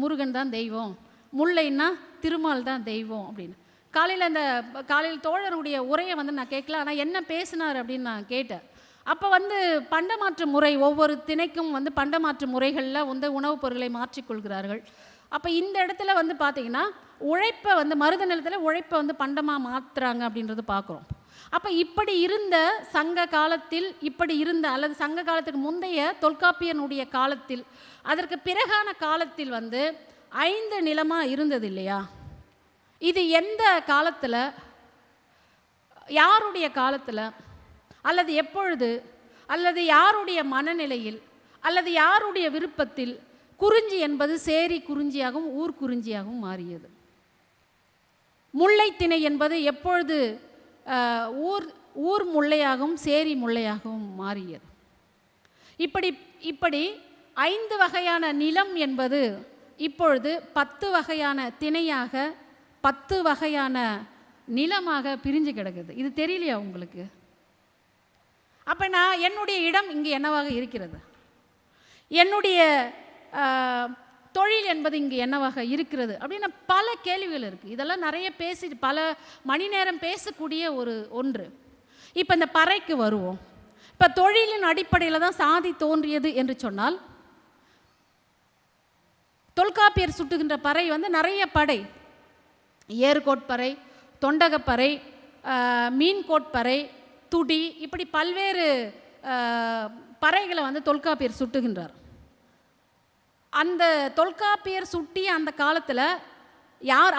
S1: முருகன் தான் தெய்வம், முல்லைன்னா திருமால் தான் தெய்வம் அப்படின்னு. காலையில் தோழருடைய உரையை வந்து நான் கேட்கல, ஆனால் என்ன பேசினார் அப்படின்னு நான் கேட்டேன். அப்போ வந்து பண்டமாற்று முறை, ஒவ்வொரு திணைக்கும் வந்து பண்டமாற்று முறைகளில் வந்து உணவுப் பொருட்களை மாற்றிக்கொள்கிறார்கள். அப்போ இந்த இடத்துல வந்து பார்த்திங்கன்னா உழைப்பை வந்து மருத நிலத்தில் உழைப்பை வந்து பண்டமாக மாற்றுறாங்க அப்படின்றது பார்க்குறோம். அப்போ இப்படி இருந்த சங்க காலத்தில், அல்லது சங்க காலத்துக்கு முந்தைய தொல்காப்பியனுடைய காலத்தில், அதற்கு பிறகான காலத்தில் வந்து 5 நிலமாக இருந்தது இல்லையா? இது எந்த காலத்தில், யாருடைய காலத்தில், அல்லது எப்பொழுது, அல்லது யாருடைய மனநிலையில், அல்லது யாருடைய விருப்பத்தில் குறிஞ்சி என்பது சேரி குறிஞ்சியாகவும் ஊர் குறிஞ்சியாகவும் மாறியது? முல்லைத்திணை என்பது எப்பொழுது ஊர் ஊர் முல்லையாகவும் சேரி முல்லையாகவும் மாறியது. இப்படி 5 வகையான நிலம் என்பது இப்பொழுது 10 வகையான திணையாக 10 வகையான நிலமாக பிரிஞ்சு கிடக்குது. இது தெரியலையா உங்களுக்கு? அப்போ நான் என்னுடைய இடம் இங்கே என்னவாக இருக்கிறது, என்னுடைய தொழில் என்பது இங்கே என்னவாக இருக்கிறது அப்படின்னு பல கேள்விகள் இருக்குது. இதெல்லாம் நிறைய பல மணி நேரம் பேசக்கூடிய ஒன்று. இப்போ இந்த பறைக்கு வருவோம். இப்போ தொழிலின் அடிப்படையில் தான் சாதி தோன்றியது என்று சொன்னால், தொல்காப்பியர் சுட்டுகின்ற பறை வந்து நிறைய படை, ஏறுகோட்பறை, தொண்டகப்பறை, மீன்கோட்பறை, துடி, இப்படி பல்வேறு பறைகளை வந்து தொல்காப்பியர் சுட்டுகின்றார். அந்த தொல்காப்பியர் சுட்டிய அந்த காலத்தில்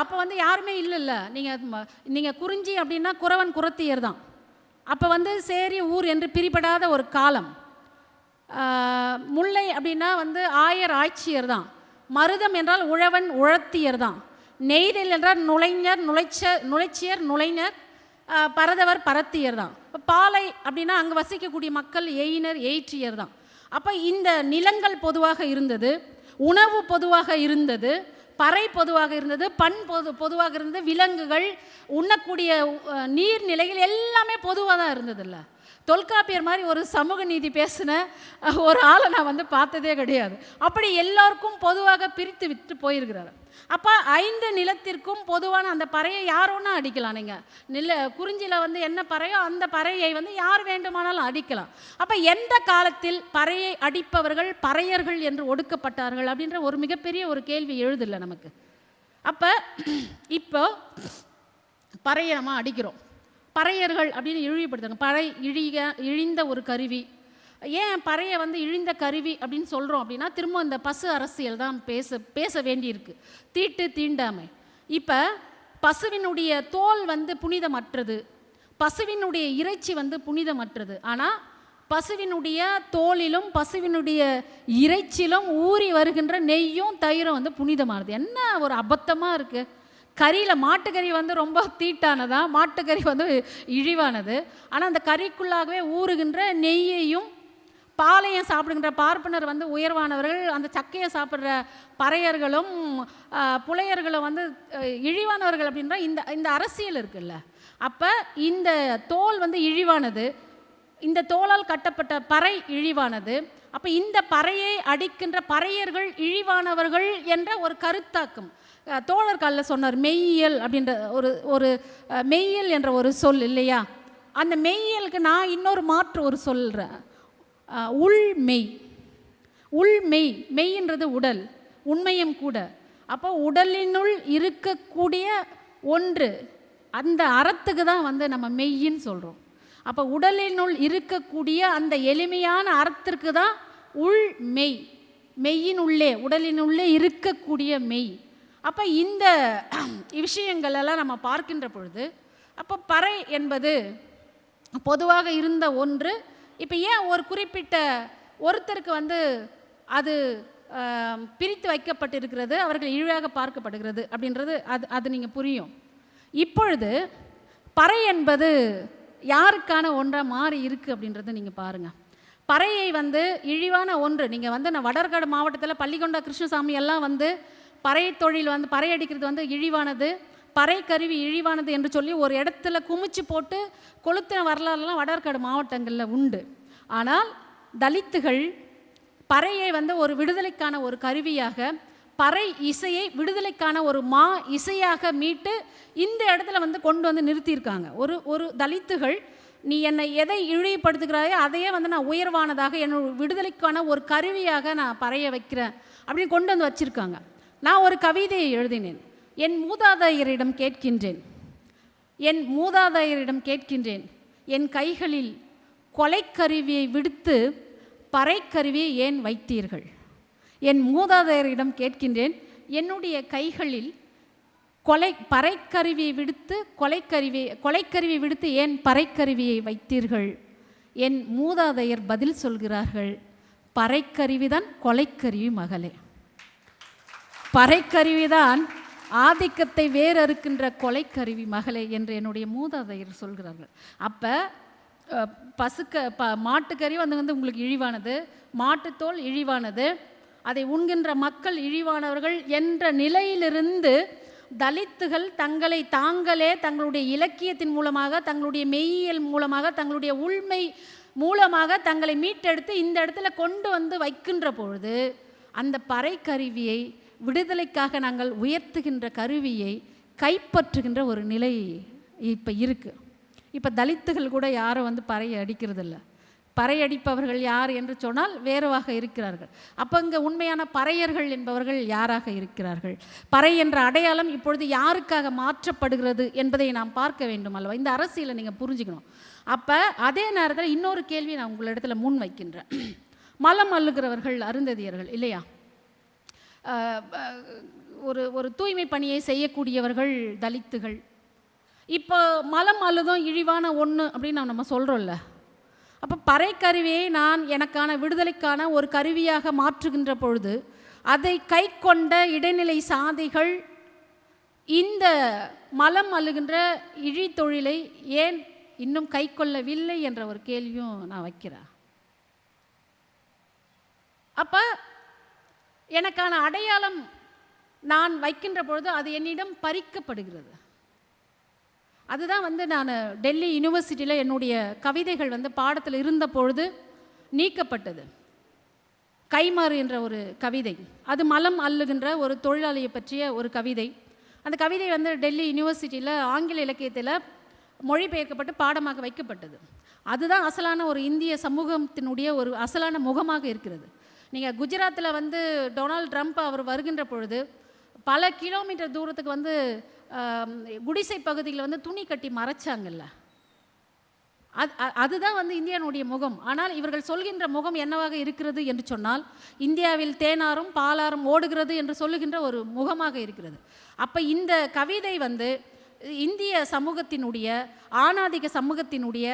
S1: அப்போ வந்து யாருமே இல்லைல்ல. நீங்கள் குறிஞ்சி அப்படின்னா குறவன் குறத்தியர் தான். அப்போ வந்து சேரி ஊர் என்று பிரிபடாத ஒரு காலம். முல்லை அப்படின்னா வந்து ஆயர் ஆட்சியர் தான். மருதம் என்றால் உழவன் உழத்தியர் தான். நெய்தல் என்றால் நுழைச்சியர் நுழைஞர், பரதவர் பரத்தியர் தான். இப்போ பாலை அப்படின்னா அங்கே வசிக்கக்கூடிய மக்கள் எயினர் எயிற்றியர் தான். அப்போ இந்த நிலங்கள் பொதுவாக இருந்தது, உணவு பொதுவாக இருந்தது, பறை பொதுவாக இருந்தது, பண் பொதுவாக இருந்தது, விலங்குகள், உண்ணக்கூடிய நீர்நிலைகள் எல்லாமே பொதுவாக தான் இருந்ததில்ல. தொல்காப்பியர் மாதிரி ஒரு சமூக நீதி பேசின ஒரு ஆளை நான் வந்து பார்த்ததே கிடையாது. அப்படி எல்லாருக்கும் பொதுவாக பிரித்து விட்டு போயிருக்கிறார். அப்போ 5 நிலத்திற்கும் பொதுவான அந்த பறையை யார் ஒன்றா அடிக்கலாம். நீங்கள் குறிஞ்சியில் வந்து என்ன பறையோ அந்த பறையை வந்து யார் வேண்டுமானாலும் அடிக்கலாம். அப்போ எந்த காலத்தில் பறையை அடிப்பவர்கள் பறையர்கள் என்று ஒடுக்கப்பட்டார்கள் அப்படின்ற ஒரு மிகப்பெரிய ஒரு கேள்வி எழுதில்லை நமக்கு. அப்போ இப்போ பறையை நம்ம அடிக்கிறோம். பறையர்கள் அப்படின்னு இழிவுபடுத்துறாங்க. பறை இழிந்த ஒரு கருவி. ஏன் பறையை வந்து இழிந்த கருவி அப்படின்னு சொல்கிறோம் அப்படின்னா, திரும்ப இந்த பசு அரசியல் தான் பேச வேண்டியிருக்கு. தீட்டு தீண்டாமை. இப்போ பசுவினுடைய தோல் வந்து புனிதமற்றது, பசுவினுடைய இறைச்சி வந்து புனிதமற்றது. ஆனால் பசுவினுடைய தோலிலும் பசுவினுடைய இறைச்சிலும் ஊறி வருகின்ற நெய்யும் தயிரும் வந்து புனிதமானது. என்ன ஒரு அபத்தமாக இருக்குது. கறியில் மாட்டுக்கறி வந்து ரொம்ப தீட்டானதா, மாட்டுக்கறி வந்து இழிவானது. ஆனால் அந்த கறிக்குள்ளாகவே ஊறுகின்ற நெய்யையும் பாலையும் சாப்பிடுகின்ற பார்ப்பனர் வந்து உயர்வானவர்கள், அந்த சக்கையை சாப்பிட்ற பறையர்களும் புலையர்களும் வந்து இழிவானவர்கள் அப்படின்ற இந்த அரசியல் இருக்குல்ல. அப்போ இந்த தோல் வந்து இழிவானது, இந்த தோலால் கட்டப்பட்ட பறை இழிவானது. அப்போ இந்த பறையை அடிக்கின்ற பறையர்கள் இழிவானவர்கள் என்ற ஒரு கருத்தாக்கம் தோழர் காலில் சொன்னார். மெய்யியல் அப்படின்ற ஒரு மெய்யியல் என்ற ஒரு சொல் இல்லையா? அந்த மெய்யியலுக்கு நான் இன்னொரு மாற்று ஒரு சொல்கிறேன். உள்மெய். உள்மெய், மெய்ன்றது உடல், உண்மையும் கூட. அப்போ உடலினுள் இருக்கக்கூடிய ஒன்று, அந்த அறத்துக்கு தான் வந்து நம்ம மெய்யின்னு சொல்கிறோம். அப்போ உடலினுள் இருக்கக்கூடிய அந்த எளிமையான அறத்திற்கு தான் உள்மெய். மெய்யினுள்ளே, உடலினுள்ளே இருக்கக்கூடிய மெய். அப்போ இந்த விஷயங்களெல்லாம் நம்ம பார்க்கின்ற பொழுது, அப்போ பறை என்பது பொதுவாக இருந்த ஒன்று. இப்போ ஏன் ஒரு குறிப்பிட்ட ஒருத்தருக்கு வந்து அது பிரித்து வைக்கப்பட்டிருக்கிறது, அவர்கள் இழிவாக பார்க்கப்படுகிறது அப்படின்றது அது நீங்கள் புரியும். இப்பொழுது பறை என்பது யாருக்கான ஒன்றாக மாறி இருக்குது அப்படின்றத நீங்கள் பாருங்கள். பறையை வந்து இழிவான ஒன்று. நீங்கள் வந்து நான் வடர்காடு மாவட்டத்தில் பள்ளிகொண்டா கிருஷ்ணசாமி எல்லாம் வந்து பறை தொழில் வந்து பறை அடிக்கிறது வந்து இழிவானது, பறை கருவி இழிவானது என்று சொல்லி ஒரு இடத்துல குமிச்சு போட்டு கொளுத்தின வரலாறுலாம் வடர்காடு மாவட்டங்களில் உண்டு. ஆனால் தலித்துகள் பறையை வந்து ஒரு விடுதலைக்கான ஒரு கருவியாக, பறை இசையை விடுதலைக்கான ஒரு இசையாக மீட்டு இந்த இடத்துல வந்து கொண்டு வந்து நிறுத்தியிருக்காங்க. ஒரு தலித்துகள், நீ என்னை எதை இழிவுபடுத்துகிறாயோ அதையே வந்து நான் உயர்வானதாக, என்னோட விடுதலைக்கான ஒரு கருவியாக நான் பறைய வைக்கிறேன் அப்படின்னு கொண்டு வந்து வச்சுருக்காங்க. நான் ஒரு கவிதையை எழுதினேன். என் மூதாதையரிடம் கேட்கின்றேன், என் கைகளில் கொலைக்கருவியை விடுத்து பறைக்கருவியை ஏன் வைத்தீர்கள்? என் மூதாதையரிடம் கேட்கின்றேன், என்னுடைய கைகளில் பறைக்கருவியை விடுத்து கொலைக்கருவியை விடுத்து ஏன் பறைக்கருவியை வைத்தீர்கள்? என் மூதாதையர் பதில் சொல்கிறார்கள், பறைக்கருவிதான் கொலைக்கருவி மகளே. பறைக்கருவிதான் ஆதிக்கத்தை வேறறுக்கின்ற கொலைக்கருவி மகளே என்று என்னுடைய மூதாதையர் சொல்கிறார்கள். அப்போ மாட்டுக்கறி வந்து உங்களுக்கு இழிவானது, மாட்டுத்தோல் இழிவானது, அதை உண்கின்ற மக்கள் இழிவானவர்கள் என்ற நிலையிலிருந்து தலித்துகள் தங்களை தாங்களே தங்களுடைய இலக்கியத்தின் மூலமாக, தங்களுடைய மெய்யியல் மூலமாக, தங்களுடைய உள்மை மூலமாக தங்களை மீட்டெடுத்து இந்த இடத்துல கொண்டு வந்து வைக்கின்ற பொழுது அந்த பறை கருவியை, விடுதலைக்காக நாங்கள் உயர்த்துகின்ற கருவியை கைப்பற்றுகின்ற ஒரு நிலை இப்போ இருக்குது. இப்போ தலித்துகள் கூட யாரும் வந்து பறையை அடிக்கிறதில்ல. பறை அடிப்பவர்கள் யார் என்று சொன்னால் வேறுவாக இருக்கிறார்கள். அப்போ இங்கே உண்மையான பறையர்கள் என்பவர்கள் யாராக இருக்கிறார்கள்? பறை என்ற அடையாளம் இப்பொழுது யாருக்காக மாற்றப்படுகிறது என்பதை நாம் பார்க்க வேண்டும் அல்லவா? இந்த அரசியலை நீங்கள் புரிஞ்சுக்கணும். அப்போ அதே நேரத்தில் இன்னொரு கேள்வி நான் உங்களிடத்தில் முன் வைக்கின்றேன். மலம் அள்ளுகிறவர்கள் அருந்ததியர்கள் இல்லையா? ஒரு தூய்மை பணியை செய்யக்கூடியவர்கள் தலித்துகள். இப்போ மலம் அள்ளுதும் இழிவான ஒன்று அப்படின்னு நம்ம சொல்கிறோம்ல. அப்போ பறை கருவியை நான் எனக்கான விடுதலைக்கான ஒரு கருவியாக மாற்றுகின்ற பொழுது அதை கை கொண்ட இடைநிலை சாதிகள் இந்த மலம் அள்ளுகின்ற இழி தொழிலை ஏன் இன்னும் கை கொள்ளவில்லை என்ற ஒரு கேள்வியும் நான் வைக்கிறேன். அப்போ எனக்கான அடையாளம் நான் வைக்கின்ற பொழுது அது என்னிடம் பறிக்கப்படுகிறது. அதுதான் வந்து நான் டெல்லி யூனிவர்சிட்டியில் என்னுடைய கவிதைகள் வந்து பாடத்தில் இருந்த பொழுது நீக்கப்பட்டது. கைமாறு என்ற ஒரு கவிதை, அது மலம் அள்ளுகின்ற ஒரு தொழிலாளியை பற்றிய ஒரு கவிதை. அந்த கவிதை வந்து டெல்லி யூனிவர்சிட்டியில் ஆங்கில இலக்கியத்தில் மொழிபெயர்க்கப்பட்டு பாடமாக வைக்கப்பட்டது. அதுதான் அசலான ஒரு இந்திய சமூகத்தினுடைய ஒரு அசலான முகமாக இருக்கிறது. நீங்கள் குஜராத்தில் வந்து டொனால்ட் ட்ரம்ப் அவர் வருகின்ற பொழுது பல கிலோமீட்டர் தூரத்துக்கு வந்து குடிசை பகுதியில் வந்து துணி கட்டி மறைச்சாங்கல்ல. அதுதான் வந்து இந்தியாவுடைய முகம். ஆனால் இவர்கள் சொல்கின்ற முகம் என்னவாக இருக்கிறது என்று சொன்னால், இந்தியாவில் தேனாரும் பாலாரும் ஓடுகிறது என்று சொல்லுகின்ற ஒரு முகமாக இருக்கிறது. அப்போ இந்த கவிதை வந்து இந்திய சமூகத்தினுடைய, ஆணாதிக்க சமூகத்தினுடைய,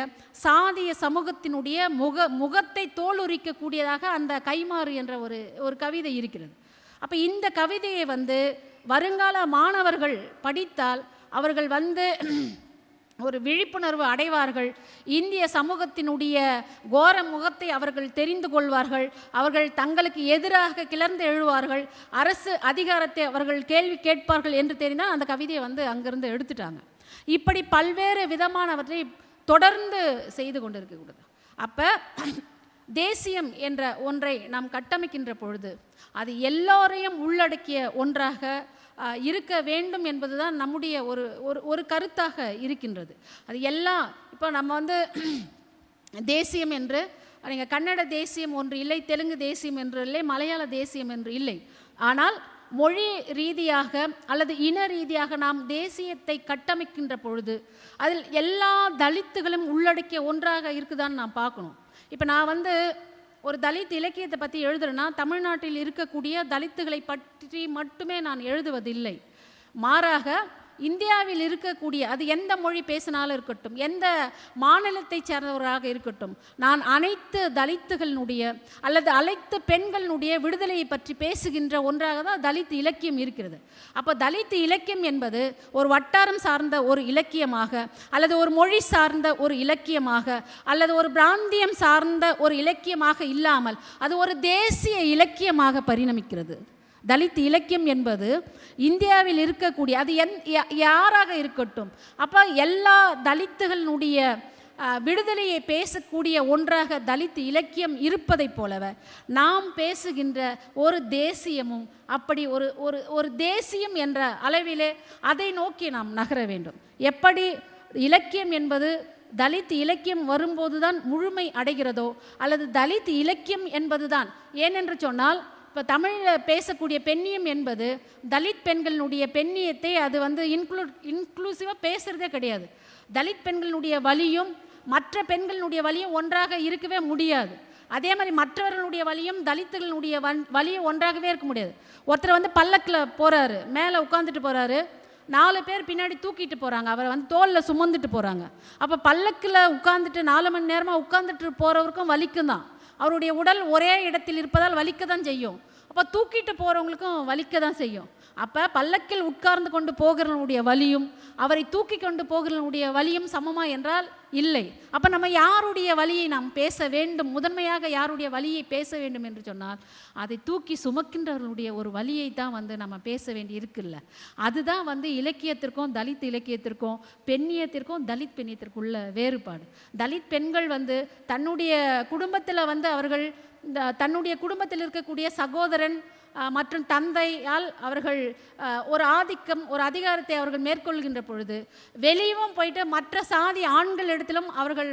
S1: சாதிய சமூகத்தினுடைய முகத்தை தோலுரிக்கக்கூடியதாக அந்த கைமாறு என்ற ஒரு கவிதை இருக்கிறது. அப்போ இந்த கவிதையை வந்து வருங்கால மாணவர்கள் படித்தால் அவர்கள் வந்து ஒரு விழிப்புணர்வு அடைவார்கள். இந்திய சமூகத்தினுடைய கோர முகத்தை அவர்கள் தெரிந்து கொள்வார்கள். அவர்கள் தங்களுக்கு எதிராக கிளர்ந்து எழுவார்கள். அரசு அதிகாரத்தை அவர்கள் கேள்வி கேட்பார்கள் என்று தெரிந்தால் அந்த கவிதையை வந்து அங்கிருந்து எடுத்துட்டாங்க. இப்படி பல்வேறு விதமானவற்றை தொடர்ந்து செய்து கொண்டிருக்கக்கூடாது. அப்போ தேசியம் என்ற ஒன்றை நாம் கட்டமைக்கின்ற பொழுது அது எல்லோரையும் உள்ளடக்கிய ஒன்றாக இருக்க வேண்டும் என்பதுதான் நம்முடைய ஒரு கருத்தாக இருக்கின்றது. அது எல்லாம் இப்போ நம்ம வந்து தேசியம் என்று நீங்கள் கன்னட தேசியம் ஒன்று இல்லை, தெலுங்கு தேசியம் என்று இல்லை, மலையாள தேசியம் என்று இல்லை. ஆனால் மொழி ரீதியாக அல்லது இன ரீதியாக நாம் தேசியத்தை கட்டமைக்கின்ற பொழுது அதில் எல்லா தலித்துகளும் உள்ளடக்கிய ஒன்றாக இருக்குதான்னு நாம் பார்க்கணும். இப்போ நான் வந்து ஒரு தலித் இலக்கியத்தை பற்றி எழுதுறேன்னா தமிழ்நாட்டில் இருக்கக்கூடிய தலித்துகளை பற்றி மட்டுமே நான் எழுதுவதில்லை. மாறாக இந்தியாவில் இருக்கக்கூடிய, அது எந்த மொழி பேசினாலும் இருக்கட்டும், எந்த மாநிலத்தை சேர்ந்தவராக இருக்கட்டும், நான் அனைத்து தலித்துகளினுடைய அல்லது அனைத்து பெண்களினுடைய விடுதலையை பற்றி பேசுகின்ற ஒன்றாக தான் தலித் இலக்கியம் இருக்கிறது. அப்போ தலித் இலக்கியம் என்பது ஒரு வட்டாரம் சார்ந்த ஒரு இலக்கியமாக, அல்லது ஒரு மொழி சார்ந்த ஒரு இலக்கியமாக, அல்லது ஒரு பிராந்தியம் சார்ந்த ஒரு இலக்கியமாக இல்லாமல் அது ஒரு தேசிய இலக்கியமாக பரிணமிக்கிறது. தலித் இலக்கியம் என்பது இந்தியாவில் இருக்கக்கூடிய, அது யாராக இருக்கட்டும், அப்போ எல்லா தலித்துகளினுடைய விடுதலையை பேசக்கூடிய ஒன்றாக தலித் இலக்கியம் இருப்பதைப் போலவே நாம் பேசுகின்ற ஒரு தேசியமும் அப்படி ஒரு தேசியம் என்ற அளவிலே அதை நோக்கி நாம் நகர வேண்டும். எப்படி இலக்கியம் என்பது தலித் இலக்கியம் வரும்போது தான் முழுமை அடைகிறதோ, அல்லது தலித் இலக்கியம் என்பதுதான், ஏனென்று சொன்னால் இப்போ தமிழில் பேசக்கூடிய பெண்ணியம் என்பது தலித் பெண்களினுடைய பெண்ணியத்தை அது வந்து இன்க்ளூசிவாக பேசுகிறதே கிடையாது. தலித் பெண்களினுடைய வலியும் மற்ற பெண்களினுடைய வலியும் ஒன்றாக இருக்கவே முடியாது. அதே மாதிரி மற்றவர்களுடைய வலியும் தலித்துகளினுடைய வலியும் ஒன்றாகவே இருக்க முடியாது. ஒருத்தர் வந்து பல்லக்கில் போகிறாரு, மேலே உட்காந்துட்டு போகிறாரு, 4 பேர் பின்னாடி தூக்கிட்டு போகிறாங்க, அவரை வந்து தோளில் சுமந்துட்டு போகிறாங்க. அப்போ பல்லக்கில் உட்காந்துட்டு 4 மணி நேரமாக உட்காந்துட்டு போகிறவருக்கும் வலிக்கும் தான். அவருடைய உடல் ஒரே இடத்தில் இருப்பதால் வலிக்க தான் செய்யும். அப்போ தூக்கிட்டு போகிறவங்களுக்கும் வலிக்க தான் செய்யும். அப்போ பல்லக்கில் உட்கார்ந்து கொண்டு போகிறவனுடைய வலியும் அவரை தூக்கி கொண்டு போகிறவனுடைய வலியும் சமமா என்றால் இல்லை. அப்போ நம்ம யாருடைய வலியை நாம் பேச வேண்டும், முதன்மையாக யாருடைய வலியை பேச வேண்டும் என்று சொன்னால் அதை தூக்கி சுமக்கின்றவர்களுடைய ஒரு வலியை தான் நம்ம பேச வேண்டி இருக்குல்ல. அதுதான் இலக்கியத்திற்கும் தலித் இலக்கியத்திற்கும் பெண்ணியத்திற்கும் தலித் பெண்ணியத்திற்குள்ள வேறுபாடு. தலித் பெண்கள் தன்னுடைய குடும்பத்தில் அவர்கள் தன்னுடைய குடும்பத்தில் இருக்கக்கூடிய சகோதரன் மற்றும் தந்தையால் அவர்கள் ஒரு ஆதிக்கம் ஒரு அதிகாரத்தை அவர்கள் மேற்கொள்கின்ற பொழுது வெளியும் போயிட்டு மற்ற சாதி ஆண்கள் இடத்திலும் அவர்கள்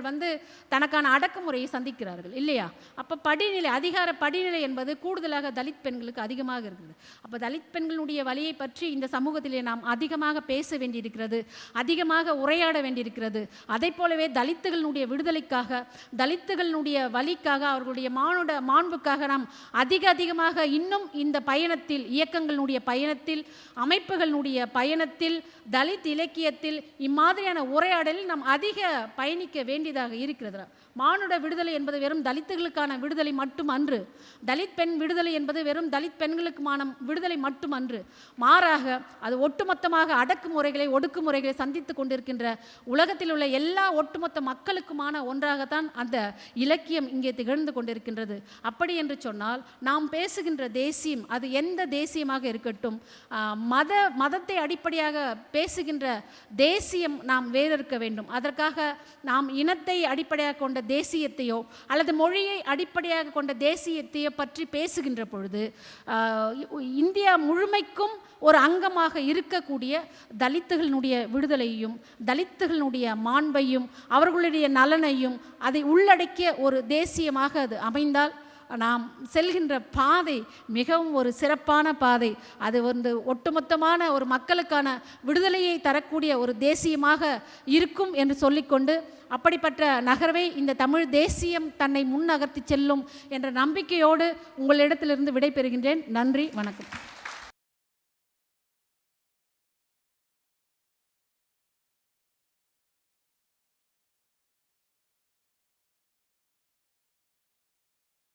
S1: தனக்கான அடக்குமுறையை சந்திக்கிறார்கள் இல்லையா. அப்போ படிநிலை அதிகார படிநிலை என்பது கூடுதலாக தலித் பெண்களுக்கு அதிகமாக இருக்குது. அப்போ தலித் பெண்களுடைய வலியை பற்றி இந்த சமூகத்திலே நாம் அதிகமாக பேச வேண்டியிருக்கிறது, அதிகமாக உரையாட வேண்டியிருக்கிறது. அதை போலவே தலித்துகளுடைய விடுதலைக்காக தலித்துகளுடைய வலிக்காக அவர்களுடைய மாண்புக்காக நாம் அதிகமாக இன்னும் இந்த பயணத்தில் இயக்கங்களுடைய பயணத்தில் அமைப்புகளுடைய பயணத்தில் தலித் இலக்கியத்தில் இம்மாதிரியான உரையாடலில் நாம் அதிக பயணிக்க வேண்டியதாக இருக்கிறது. மானுட விடுதலை என்பது வெறும் தலித்துகளுக்கான விடுதலை மட்டுமன்று, தலித் பெண் விடுதலை என்பது வெறும் தலித் பெண்களுக்குமான விடுதலை மட்டுமன்று, மாறாக அது ஒட்டுமொத்தமாக அடக்குமுறைகளை ஒடுக்குமுறைகளை சந்தித்து கொண்டிருக்கின்ற உலகத்தில் உள்ள எல்லா ஒட்டுமொத்த மக்களுக்குமான ஒன்றாகத்தான் அந்த இலக்கியம் இங்கே திகழ்ந்து கொண்டிருக்கின்றது. அப்படி என்று சொன்னால் நாம் பேசுகின்ற தேசியம் அது எந்த தேசியமாக இருக்கட்டும், மதத்தை அடிப்படையாக பேசுகின்ற தேசியம் நாம் வேறறுக்க வேண்டும். அதற்காக நாம் இனத்தை அடிப்படையாக கொண்ட தேசியத்தையோ அல்லது மொழியை அடிப்படையாக கொண்ட தேசியத்தையோ பற்றி பேசுகின்ற பொழுது இந்தியா முழுமைக்கும் ஒரு அங்கமாக இருக்கக்கூடிய தலித்துகளுடைய விடுதலையும் தலித்துகளுடைய மாண்பையும் அவர்களுடைய நலனையும் அதை உள்ளடக்கிய ஒரு தேசியமாக அது அமைந்தால் நாம் செல்கின்ற பாதை மிகவும் ஒரு சிறப்பான பாதை. அது ஒட்டுமொத்தமான ஒரு மக்களுக்கான விடுதலையை தரக்கூடிய ஒரு தேசியமாக இருக்கும் என்று சொல்லிக்கொண்டு அப்படிப்பட்ட நகர்வை இந்த தமிழ் தேசியம் தன்னை முன்னகர்த்தி செல்லும் என்ற நம்பிக்கையோடு உங்களிடத்திலிருந்து விடைபெறுகின்றேன். நன்றி, வணக்கம்.